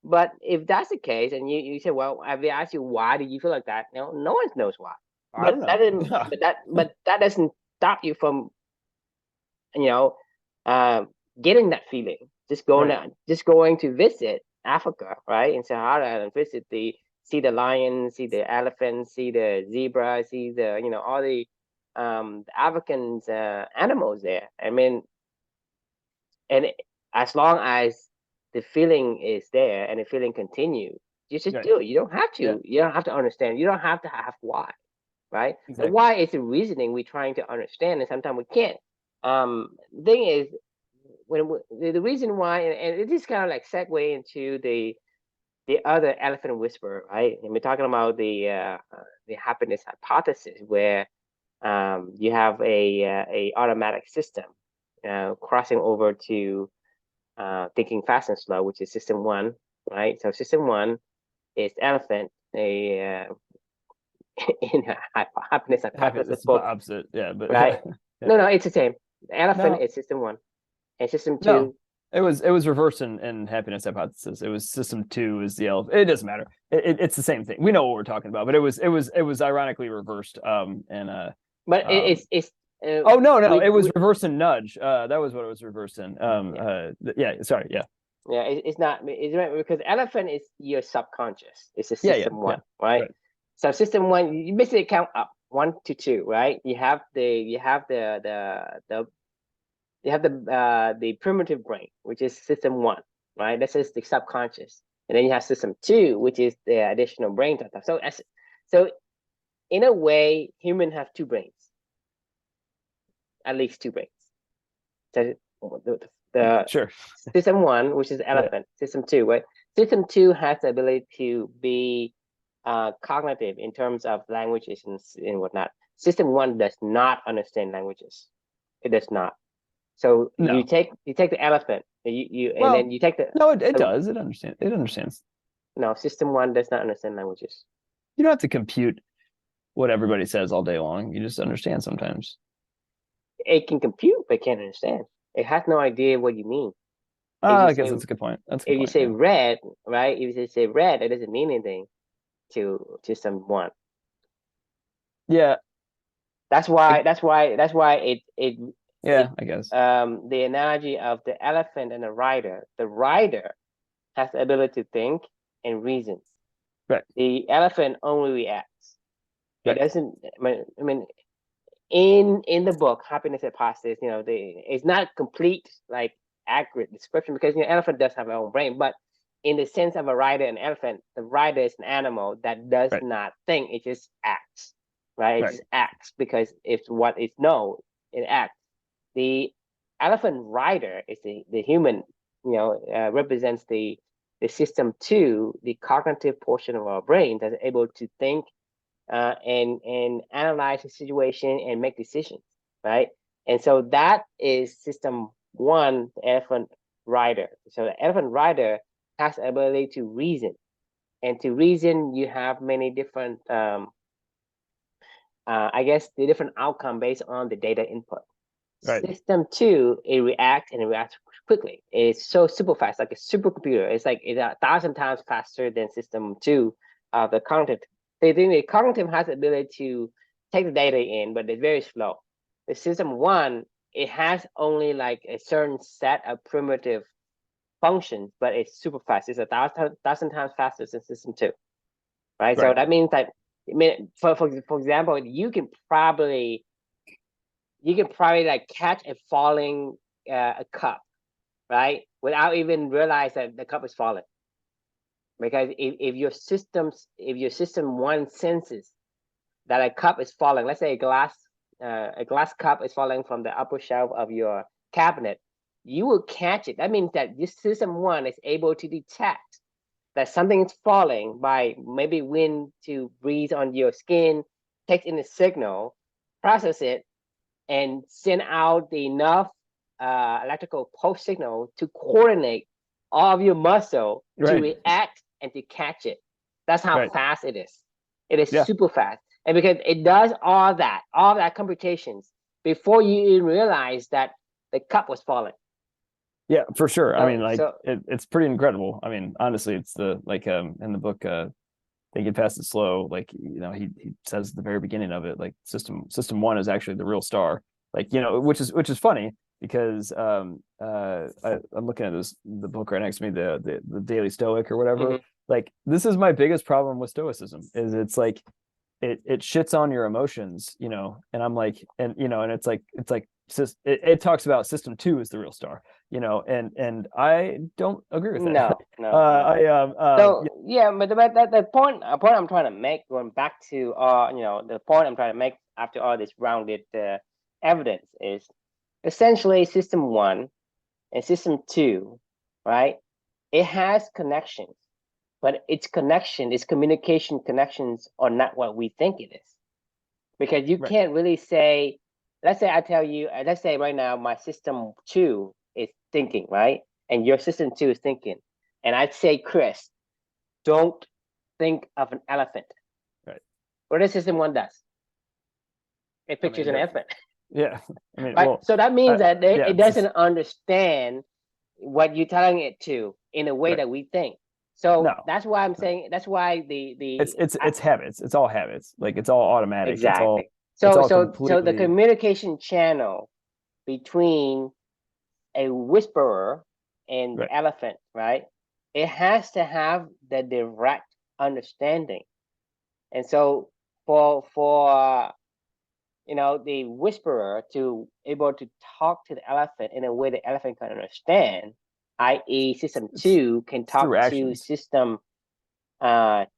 But if that's the case, and you say, well, I've asked you why do you feel like that? No one knows why. I But don't that know. didn't, but that doesn't stop you from you know uh, getting that feeling. Right. Just going to visit Africa, right, in Sahara and visit see the lions, see the elephants, see the zebra, see the all the African animals there. I mean, and as long as the feeling is there and the feeling continues, you just Right. do it. You don't have Yeah. to. You don't have to understand. You don't have to have why, right? The Exactly. why is the reasoning we're trying to understand, and sometimes we can't. Thing is, the reason why, and it is kind of like segue into the other elephant whisperer, right? And we're talking about the happiness hypothesis, where you have a automatic system crossing over to thinking fast and slow, which is system one, right? So system one is elephant, a in a happiness Happy. hypothesis It's the book, opposite. Yeah. But right? yeah. No, it's the same. The elephant No. is system one, and system No. two. It was reversed in happiness hypothesis. It was system two is the elephant. It doesn't matter. It's the same thing. We know what we're talking about, but it was ironically reversed. And But um it's oh no, it was we reversed in nudge. That was what it was reversed in. yeah. Yeah, sorry, yeah. Yeah, it's not. It's right because elephant is your subconscious. It's a Yeah, yeah, system yeah. one, right? Right. So system one, you basically count up one to two, right? You have the primitive brain, which is system one, right? This is the subconscious, and then you have system two, which is the additional brain stuff. So in a way, human have two brains, at least two brains. So the Sure. system one, which is Yeah. elephant, system two, right? System two has the ability to be cognitive in terms of languages and whatnot. System one does not understand languages. It does not. So No. you take the elephant, and then Well, you take no, it the does. It understands. no, system one does not understand languages. You don't have to compute what everybody says all day long. You just understand sometimes. It can compute, but can't understand. It has no idea what you mean. If you I guess say that's a good point. That's a good if you point. say Yeah. red, right? If you say red, it doesn't mean anything to system one. Yeah. I, That's why yeah, I guess. the analogy of the elephant and the rider has the ability to think and reason. Right. The elephant only reacts. It Right. doesn't. I mean, in the book Happiness Hypothesis, it's not complete like accurate description because elephant does have their own brain, but in the sense of a rider and elephant, the rider is an animal that does Right. not think; it just acts, right? It Right. just acts because it's what it knows. It acts. The elephant rider is the human, represents the system two, the cognitive portion of our brain that's able to think and analyze the situation and make decisions, right? And so that is system one, the elephant rider. So the elephant rider has the ability to reason, and to reason, you have many different, I guess, the different outcome based on the data input. Right. System two, it reacts and it reacts quickly. It's so super fast, like a supercomputer. It's 1,000 times faster than system two, the cognitive. They think the cognitive has the ability to take the data in, but it's very slow. The system one, it has only like a certain set of primitive functions, but it's super fast. It's 1,000 times faster than system two, right? So Right. that means that, I mean, for example, you can probably like catch a falling a cup, right? Without even realize that the cup is falling. Because if your system one senses that a cup is falling, let's say a glass cup is falling from the upper shelf of your cabinet, you will catch it. That means that this system one is able to detect that something is falling by maybe wind to breeze on your skin, takes in the signal, process it, and send out the enough electrical pulse signal to coordinate all of your muscle to Right. react and to catch it. That's how Right. fast it is. It is Yeah. super fast. And because it does all that computations before you even realize that the cup was falling. Yeah, for sure. I mean, So, like so it's pretty incredible. I mean, honestly, it's the like in the book Think It Fast and Slow, like he says at the very beginning of it, like system one is actually the real star. Like, which is funny because I'm looking at the book right next to me, the Daily Stoic or whatever. mhm. Like, this is my biggest problem with Stoicism, is it's like it shits on your emotions, and I'm like, and it's like it talks about system two is the real star, and I don't agree with that. No, no, no. I So yeah, but the point I'm trying to make, going back to the point I'm trying to make after all this rounded evidence is essentially system one and system two, right? It has connections, but its communication connections are not what we think it is. Because you right. can't really say, let's say I tell you, let's say right now my system two is thinking, right? And your system two is thinking. And I'd say, Chris, don't think of an elephant. Right. What does system one does? It I pictures mean, an elephant, yeah. I mean, right? well, So that means that yeah, it it's just doesn't understand what you're telling it to in a way right. that we think. So No, that's why I'm no. saying, that's why It's habits. It's all habits. Like, it's all automatic. It's all exactly. it's So all so the completely communication channel between a whisperer and right. the elephant, right? It has to have the direct understanding. And so for the whisperer to able to talk to the elephant in a way the elephant can understand, i.e. system It's two can it's through talk to actions. system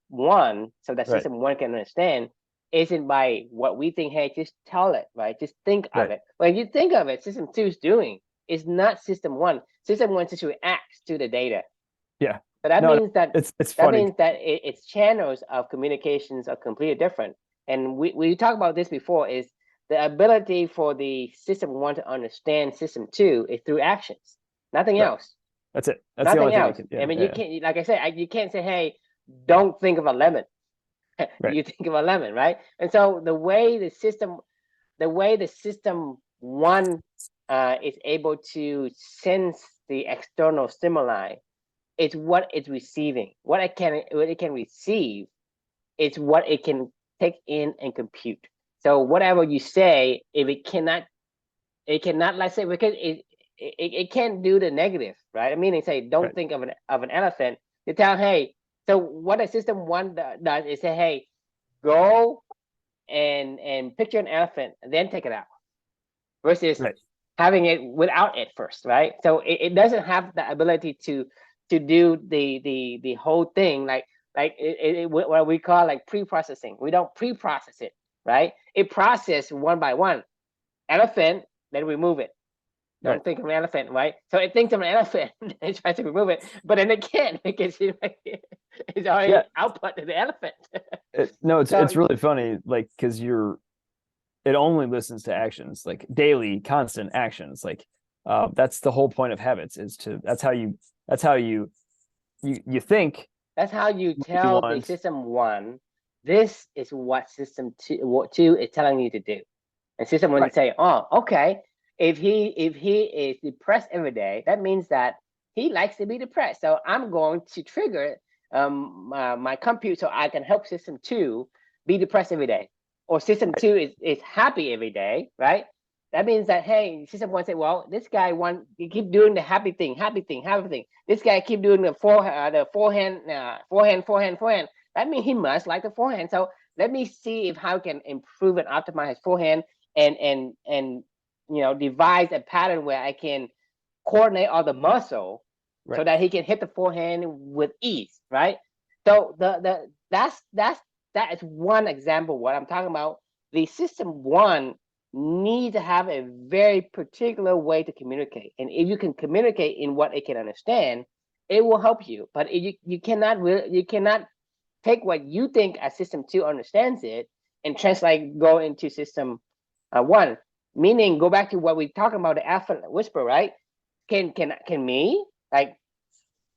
one so that Right. system one can understand, isn't by what we think, hey, just tell it, right? Just think of Right. it. When you think of it, system two is doing is not system one. System one just reacts to the data. Yeah. So that No, means that it's funny. its channels of communications are completely different. And we talked about this before, is the ability for the system one to understand system two is through actions, nothing Right. else. That's it. That's the only Nothing thing you else. can. I Yeah. mean, you Yeah. can't, like I said, you can't say, hey, don't think of a lemon. Right. You think of a lemon, right? And so the way the system one is able to sense the external stimuli, it's what it's receiving. What it can receive, it's what it can take in and compute. So whatever you say, if it cannot, let's say, because it can't do the negative, right? I mean, they say don't Right. think of an elephant. You tell, hey, so what a system one does is say, hey, go and picture an elephant and then take it out, versus Right. having it without it first, right? So it doesn't have the ability to do the whole thing, what we call like pre-processing. We don't pre-process it, right? It process one by one. Elephant, then remove it. Right. Don't think of an elephant, right? So it thinks of an elephant and tries to remove it, but then it can't because it's already Yeah. output to the elephant. No, it's So really funny, like, because it only listens to actions, like daily, constant actions. Like, that's the whole point of habits, is to that's how you think that's how you what you tell the want. system one, this is what system two is telling you to do. And system one Right. say, oh, okay. If he is depressed every day, that means that he likes to be depressed. So I'm going to trigger my compute so I can help system two be depressed every day. Or system Right. two is happy every day, right? That means that, hey, system one say, well, this guy you keep doing the happy thing, happy thing, happy thing. This guy keep doing the forehand. That means he must like the forehand. So let me see if how I can improve and optimize his forehand, and devise a pattern where I can coordinate all the muscle so Right. that he can hit the forehand with ease, right? So that is one example of what I'm talking about. The system one needs to have a very particular way to communicate, and if you can communicate in what it can understand, it will help you. But you cannot take what you think a system two understands it and translate go into system one. Meaning, go back to what we talking about, the alpha whisper, right? Can me, like,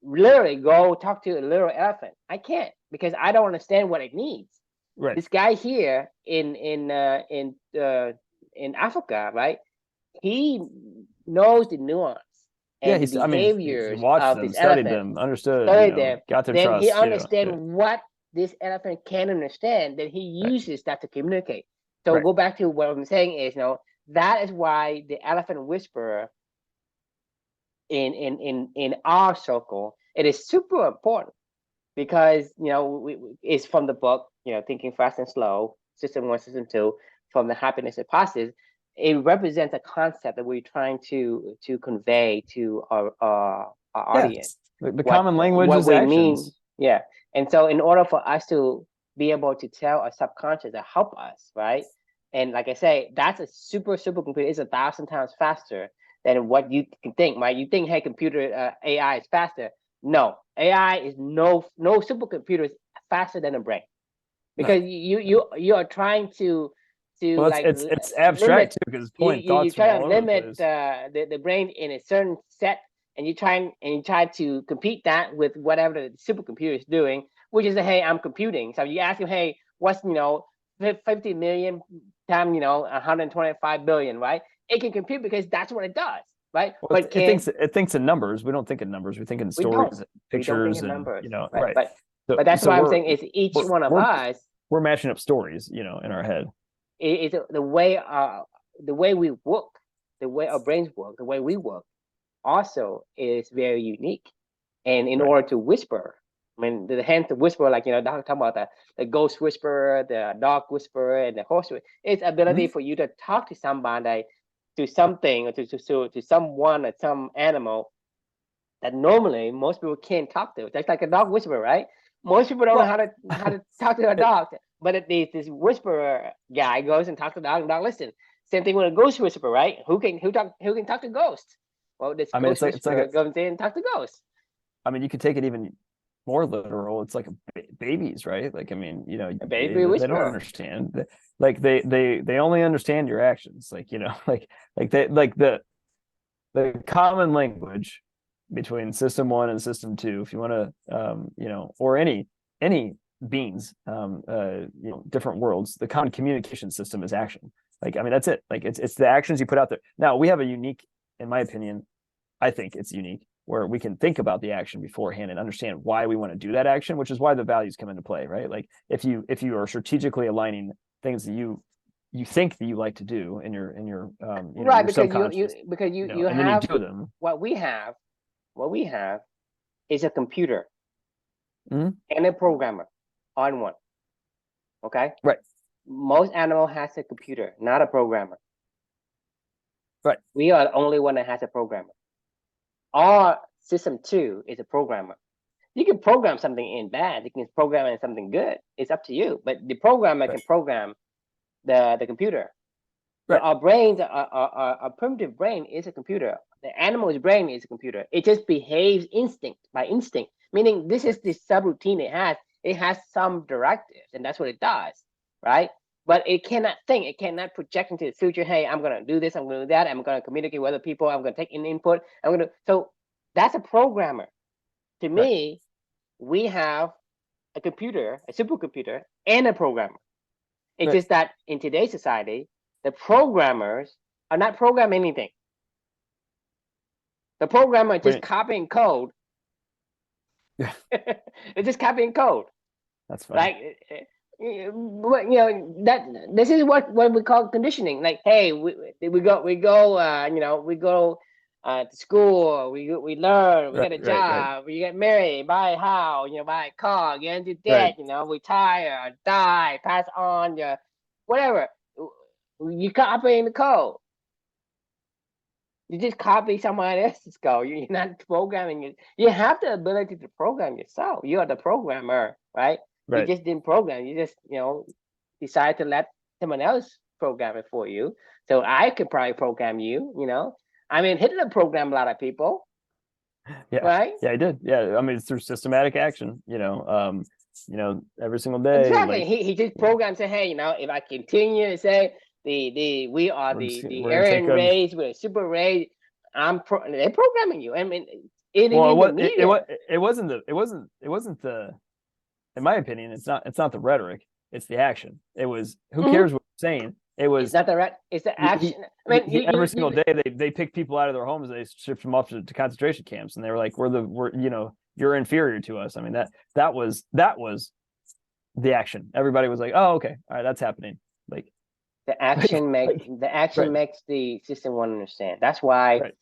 literally go talk to a little elephant. I can't because I don't understand what it needs. Right. This guy here in Africa, right? He knows the nuance Yeah, and the I mean, he behaviors watched of them, this studied elephant, them, understood, studied them. got their Then he trust, understands yeah. what this elephant can understand. Then he Right. uses that to communicate. So Right. go back to what I'm saying is, that is why the elephant whisperer in our circle, it is super important because it's from the book, Thinking Fast and Slow, System 1, System 2, from the happiness hypothesis. It represents a concept that we're trying to convey to our Yeah. audience. The common language What is we mean, actions. yeah. And so in order for us to be able to tell our subconscious to help us, right? And like I say, that's a super computer. It's 1,000 times faster than what you can think, right? You think, hey, computer AI is faster. No, AI is no supercomputer is faster than a brain No. because you are trying to Well, like it's limit abstract too, because it's pulling you thoughts from try all to over the limit place. the brain in a certain set, and you try to compete that with whatever the supercomputer is doing, which is hey, I'm computing. So you ask him, hey, what's 50 million times 125 billion, right? It can compute because that's what it does, right? Well, But can it thinks in numbers. We don't think in numbers. We think in we don't stories, we don't think pictures, in and numbers, right? right. But that's So why I'm saying is each we're one of we're us we're matching up stories, in our head. is the way we work, the way our brains work, the way we work also is very unique. And in Right. order to whisper, I mean, the whisper, like, talking about the ghost whisperer, the dog whisperer, and the horse whisperer, it's ability Mhm. for you to talk to somebody, to something, or to someone, or some animal that normally most people can't talk to. That's like a dog whisperer, right? Most people don't know Well, how to talk to a it, dog, but this whisperer guy goes and talks to the dog, and the dog listen. Same thing with a ghost whisperer, right? Who can talk to ghosts? Well, this I mean, ghost it's like whisperer goes in and talk to ghosts. I mean, you could take it even more literal. It's like babies, right? Like, I mean, A they baby they don't whisperer. understand. Like they only understand your actions. Like, like the common language between system 1 and system 2, if you want to, or any beings, different worlds, the common communication system is action. Like, I mean, that's it. Like, it's the actions you put out there. Now we have a unique, in my opinion, I think it's unique, where we can think about the action beforehand and understand why we want to do that action, which is why the values come into play, right? Like, if you are strategically aligning things that you think that you like to do in Right, your because subconscious, you and then you have do them. what we have. What we have is a computer Mhm. and a programmer on one. Okay. Right, Most animal has a computer, not a programmer. right, We are the only one that has a programmer. Our system 2 is a programmer. You can program something in bad. You can program in something good. It's up to you. But the programmer right, can program the computer. So right, our brains, our primitive brain is a computer. The animal's brain is a computer. It just behaves by instinct. Meaning this right, is the subroutine it has. It has some directives, and that's what it does, right? But it cannot think. It cannot project into the future. Hey, I'm gonna do this. I'm gonna do that. I'm gonna communicate with other people. I'm gonna take in input. So that's a programmer. To right, me, we have a computer, a supercomputer, and a programmer. It's right. just that in today's society, the programmers are not programming anything. The programmer just Wait, copying code. yeah, It's just copying code. that's funny. Like, that this is what we call conditioning. Like, hey, we go to school, we learn, we Right, get a right, right, job, we get married, buy a house, buy a car, get into right. debt, retire, die, pass on, whatever. You copying the code. You just copy somebody else's code. You're not programming it. You have the ability to program yourself. You are the programmer, right? You Right. just didn't program. You just, decide to let someone else program it for you. So I could probably program you. I mean, Hitler programmed a lot of people, Yeah, right? yeah, I did. Yeah, I mean, it's through systematic action. Every single day. Exactly. Like, He just yeah, programmed say, hey, if I continue to say we are the we're gonna take Aryan a race, we're a super race, they're programming you. I mean, It Well, in the media. it wasn't the, in my opinion, it's not the rhetoric, it's the action. It was, who Mhm. cares what you're saying? It It's was, not the right. It's the action. I mean, every single you day they pick people out of their homes, they shipped them off to concentration camps, and they were like, we're you're inferior to us. I mean, that was the action. Everybody was like, oh, okay, all right, that's happening. Like, the like, action make like the action right, makes the system one understand. That's why right.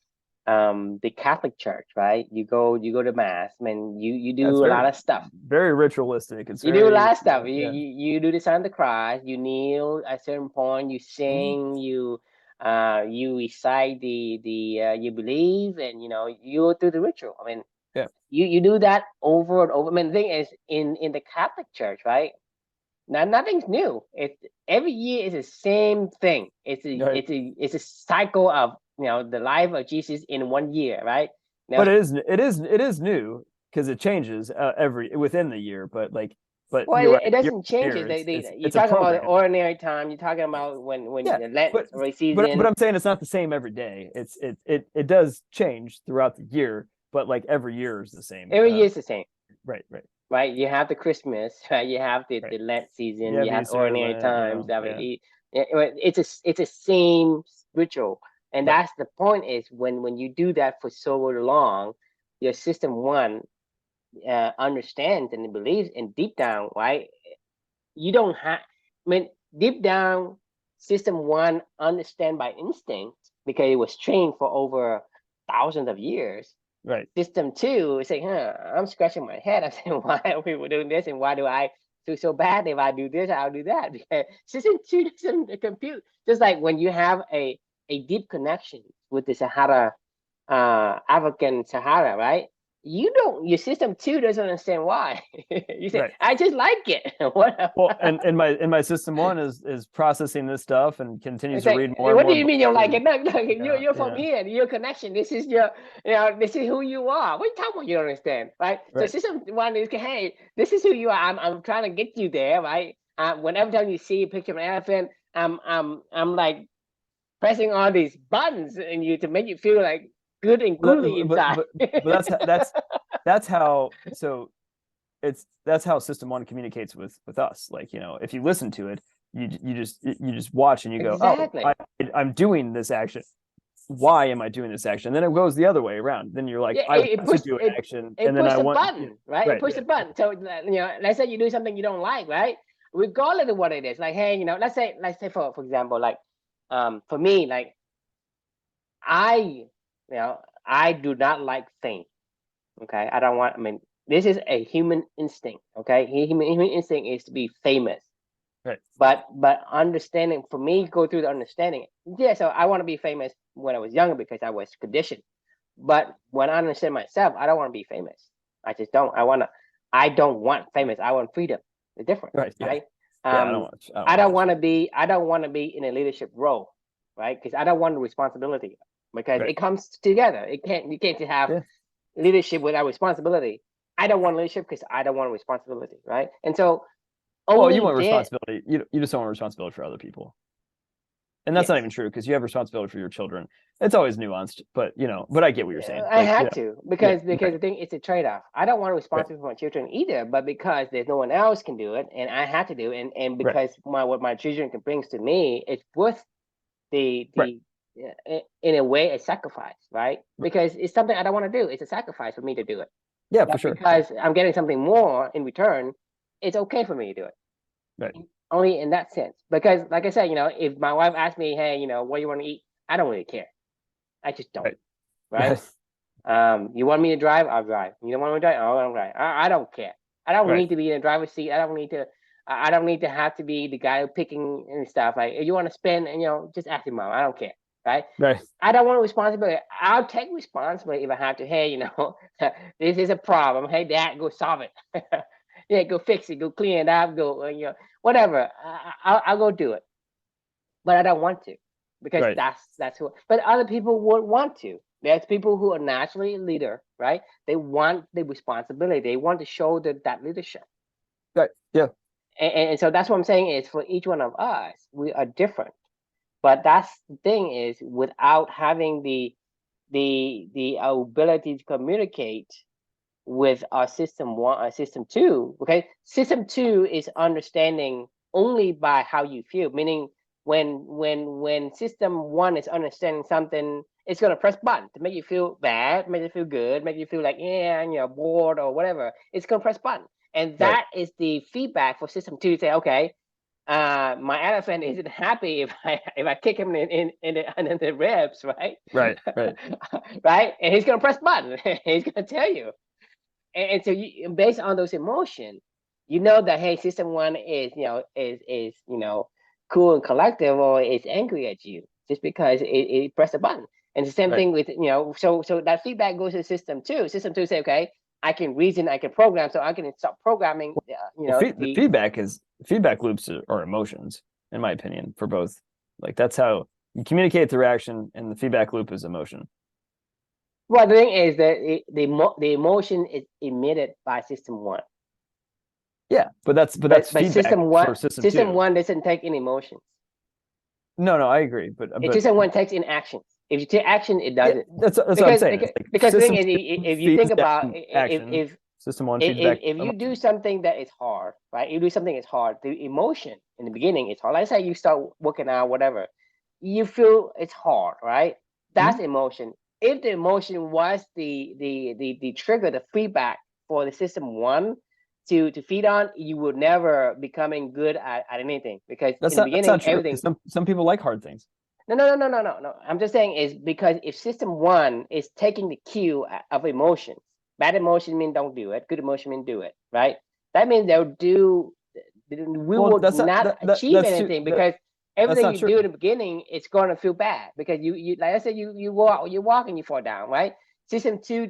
the Catholic Church, right? You go to mass. I mean, you That's do a lot of stuff. very ritualistic. It's You do a very, lot of stuff. yeah. You do the sign of the cross. You kneel at a certain point. You Mhm. sing. You recite the you believe, and you go through the ritual. I mean, Yeah, you do that over and over. I mean, the thing is, in the Catholic Church, right? Now nothing's new. It's every year is the same thing. right. It's a cycle of the life of Jesus in 1 year, right? Now, But it is new because it changes every within the year. But like, but well, you're it right. Year doesn't to change year, it. You're it's a talking about the program. ordinary time. You're talking about when Yeah, the Lent but or season. but I'm saying it's not the same every day. It does change throughout the year, but like every year is the same. Every year is the same, Right, right, right? You have the Christmas, right? You have right. the Lent You season. have You have Easter, ordinary Lent, times. I mean, yeah, it's a same ritual, and right, that's the point. Is when you do that for so long, your system one understands and believes, and deep down, right? You don't have. I mean, deep down, system one understand by instinct because it was trained for over thousands of years. right, System two is saying, I'm scratching my head. I'm saying, why are people doing this? And why do I do so bad? If I do this, I'll do that. Because system two doesn't compute. Just like when you have a deep connection with the Sahara, African Sahara, right? Your system two doesn't understand why. You say, right. I just like it. What? Well, and my system one is processing this stuff and continues It's to like, read more and what do more you books mean you like and it? No, no, yeah, you're from yeah, here. Your connection. This is this is who you are. What are you talking about? You don't understand, right? So right. system one is, hey, this is who you are. I'm trying to get you there, right? Whenever time you see a picture of an elephant, I'm like pressing all these buttons in you to make you feel like good and But groovy inside. that's how, so that's how system one communicates with us. Like, if you listen to it, you just watch and you go, oh, Exactly. I'm doing this action. Why am I doing this action? And then it goes the other way around. Then you're like, Yeah, I want to do an action, it and then push I the want, button, right? It right, push yeah, the button. So let's say you do something you don't like, right? Regardless of what it is, like, hey, let's say for example, like, for me, like, I do not like fame. Okay, I don't want. I mean, this is a human instinct. Okay, human instinct is to be famous. right, But understanding for me, go through the understanding. Yeah, so I want to be famous when I was younger because I was conditioned. But when I understand myself, I don't want to be famous. I just don't. I don't want famous. I want freedom. The difference, right, yeah, right? yeah. Um, I don't I want don't that want shit. to be. I don't want to be in a leadership role, right? Because I don't want the responsibility because Right, it comes together. It can't. You can't have yeah. leadership without responsibility. I don't want leadership because I don't want responsibility, right? And so Well, you only want then, responsibility. You just don't want responsibility for other people. And that's not yes. even true because you have responsibility for your children. It's always nuanced, but but I get what you're saying. I Like, had to yeah, because right, the thing it's a trade off. I don't want to right, responsible for my children either, but because there's no one else can do it, and I had to do it, and right, because what my children can brings to me, it's worth right, the in a way a sacrifice, right? right. Because it's something I don't want to do. It's a sacrifice for me to do it, Yeah, for but sure. because I'm getting something more in return, it's okay for me to do it. Right, Only in that sense, because like I said, if my wife asks me, hey, what do you want to eat? I don't really care. I just don't, right, right? You want me to drive? I'll drive. You don't want me to drive? I don't drive. I don't care. I don't right, need to be in the driver's seat. I don't need to. I don't need to have to be the guy picking and stuff. Like, if you want to spend, and just ask your mom. I don't care, right? right, I don't want responsibility. I'll take responsibility if I have to. Hey, this is a problem. Hey, Dad, go solve it. Yeah, go fix it. Go clean it up. Go, whatever. I'll go do it, but I don't want to because right, that's who. But other people would want to. There's people who are naturally a leader, right? They want the responsibility. They want to show that leadership. right. Yeah, And so that's what I'm saying is for each one of us, we are different. But that's the thing is without having the ability to communicate with our system one or system two. Okay, system two is understanding only by how you feel, meaning when system one is understanding something, it's gonna press button to make you feel bad, make you feel good, make you feel like and you're bored or whatever. It's gonna press button, and that is the feedback for system two to say, okay, my elephant isn't happy if I kick him in the ribs, right? Right. Right, and he's gonna press button. He's gonna tell you, and so you, based on those emotions, you know that hey, system one is cool and collective, or is angry at you just because it pressed a button. And the same Right. thing with so that feedback goes to system two. System two say, okay, I can reason, I can program, so I can start programming. Well, the feedback loops are emotions, in my opinion, for both. Like that's how you communicate the reaction, and the feedback loop is emotion. Well, the thing is that the emotion is emitted by system one. Yeah, but that's But feedback for system system two. one doesn't take in emotions. No, I agree, but System one takes in actions. If you take action, it yeah, does it. that's what I'm saying. It's like Because the thing system is, two if you feeds think about down action, system one feeds back if you do emotion. something that is hard, right? You do something that's hard. The emotion in the beginning is hard. Let's say you start working out, whatever. You feel it's hard, right? That's Mhm. emotion. If the emotion was the trigger, the feedback for the system one to feed on, you would never becoming good at anything, because in the That's not beginning true, because everything. some people like hard things. No. I'm just saying is because if system one is taking the cue of emotions, bad emotion mean don't do it, good emotion mean do it, right? That means they'll do. We Well, would not achieve that's too, anything, because that's everything not you true. do in the beginning, it's going to feel bad, because you like I said, you walk and you fall down, right? System two,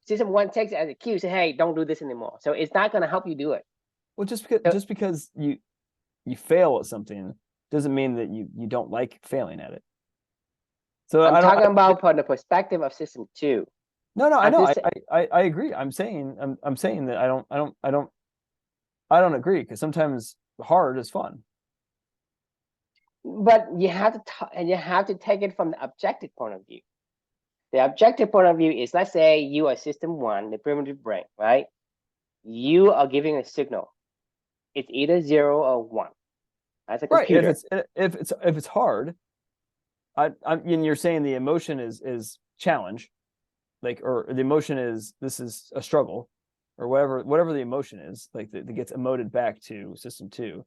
system one takes it as a cue, say, hey, don't do this anymore. So it's not going to help you do it. Well, So just because you fail at something doesn't mean that you don't like failing at it. So I'm I talking don't about from the perspective of system two. no, I I'm know. just I agree. I'm saying that I don't agree, because sometimes hard is fun. But you have to take it from the objective point of view. The objective point of view is, let's say you are system one, the primitive brain, right? You are giving a signal. It's either 0 or 1. As a Right. computer. If it's hard, and you're saying the emotion is challenge, like, or the emotion is this is a struggle, or whatever the emotion is, like that gets emoted back to system two.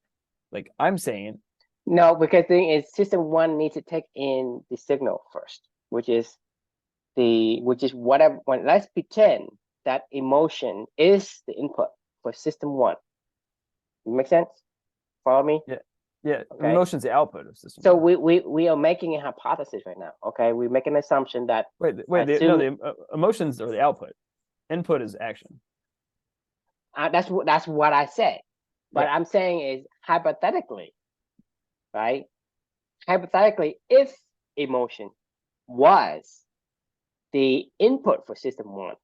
Like I'm saying, No, because the thing is, system one needs to take in the signal first, which is whatever. Let's pretend that emotion is the input for system one. Make sense? Follow me? yeah, yeah, Okay. emotion's the output of system So one. we are making a hypothesis right now. Okay, we make an assumption that No, assume the emotions are the output. Input is action. that's what I say. But Yeah. I'm saying is hypothetically, right? Hypothetically, if emotion was the input for system one,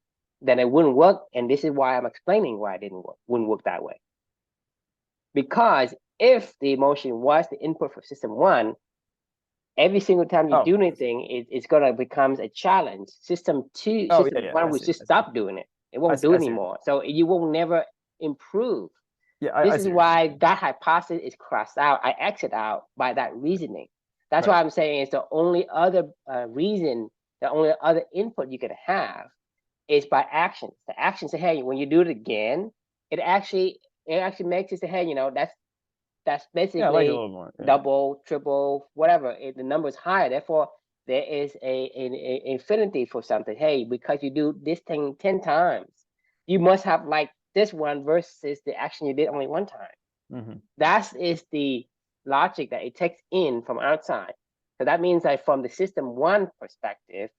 then it wouldn't work. And this is why I'm explaining why it wouldn't work that way. Because if the emotion was the input for system one, every single time you Oh. do anything, it's gonna becomes a challenge. Oh System yeah. one I will see. just stop doing it. It won't do I it see. anymore. So you will never improve. Yeah, This I is see what you're saying. why that hypothesis is crossed out. I exit out by that reasoning. That's Right. why I'm saying it's the only other reason, the only other input you could have is by actions. The action say, hey, when you do it again, it actually makes it say, hey, that's Yeah, I like it a basically little more. Yeah. double, triple, whatever. The number is higher. Therefore, there is a infinity for something. Hey, because you do this thing 10 times, you must have like this one versus the action you did only one time. Mm-hmm. That is the logic that it takes in from outside. So that means that from the system one perspective,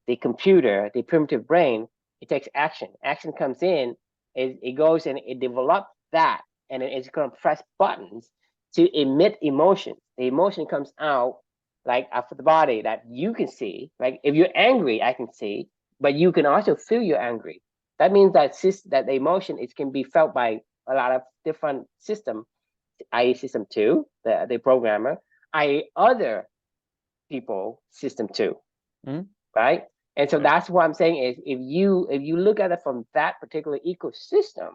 the computer, the primitive brain, it takes action. Action comes in, it goes and it develops that, and it's going to press buttons to emit emotion. The emotion comes out like after the body that you can see. Like if you're angry, I can see, but you can also feel you're angry. That means that that the emotion can be felt by a lot of different systems, i.e. system two, the programmer, i.e. other people, system two, Mm-hmm. right? And so Right. that's what I'm saying is if you look at it from that particular ecosystem,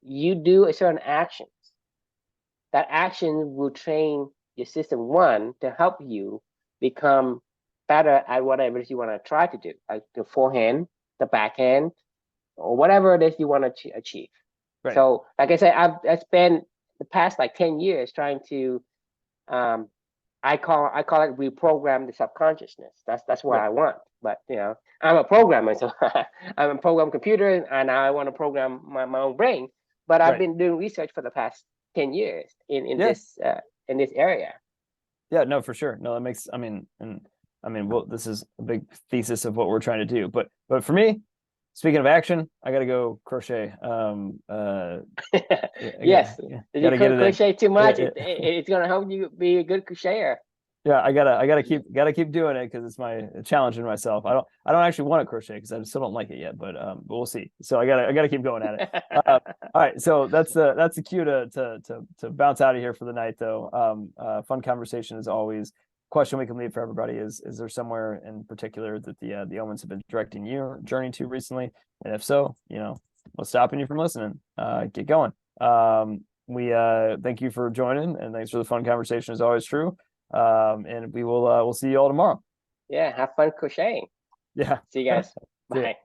you do a certain actions. That action will train your system one to help you become better at whatever it is you want to try to do, like the forehand, the backhand, or whatever it is you want to achieve. Right. So, like I said, I spent the past like 10 years trying to um, I call it reprogram the subconsciousness. That's what Right. I want. But I'm a programmer, so I'm a program computer, and I want to program my own brain. But I've Right. been doing research for the past 10 years in Yeah. this area. Yeah, no, for sure. No, that makes, well, this is a big thesis of what we're trying to do. But for me, speaking of action, I gotta go crochet. I got Yes, yeah, if you gotta get it in. crochet too much, Yeah, it's gonna help you be a good crocheter. yeah, I gotta keep doing it because it's my challenging myself. I don't actually want to crochet because I still don't like it yet, but we'll see. So I gotta keep going at it. All right, so that's the cue to bounce out of here for the night, though. Fun conversation as always. Question we can leave for everybody is there somewhere in particular that the omens have been directing your journey to recently? And if so, what's stopping you from listening? Get going. We thank you for joining, and thanks for the fun conversation as always, True. And we'll see you all tomorrow. Yeah, have fun crocheting. Yeah. See you guys. See ya. Bye.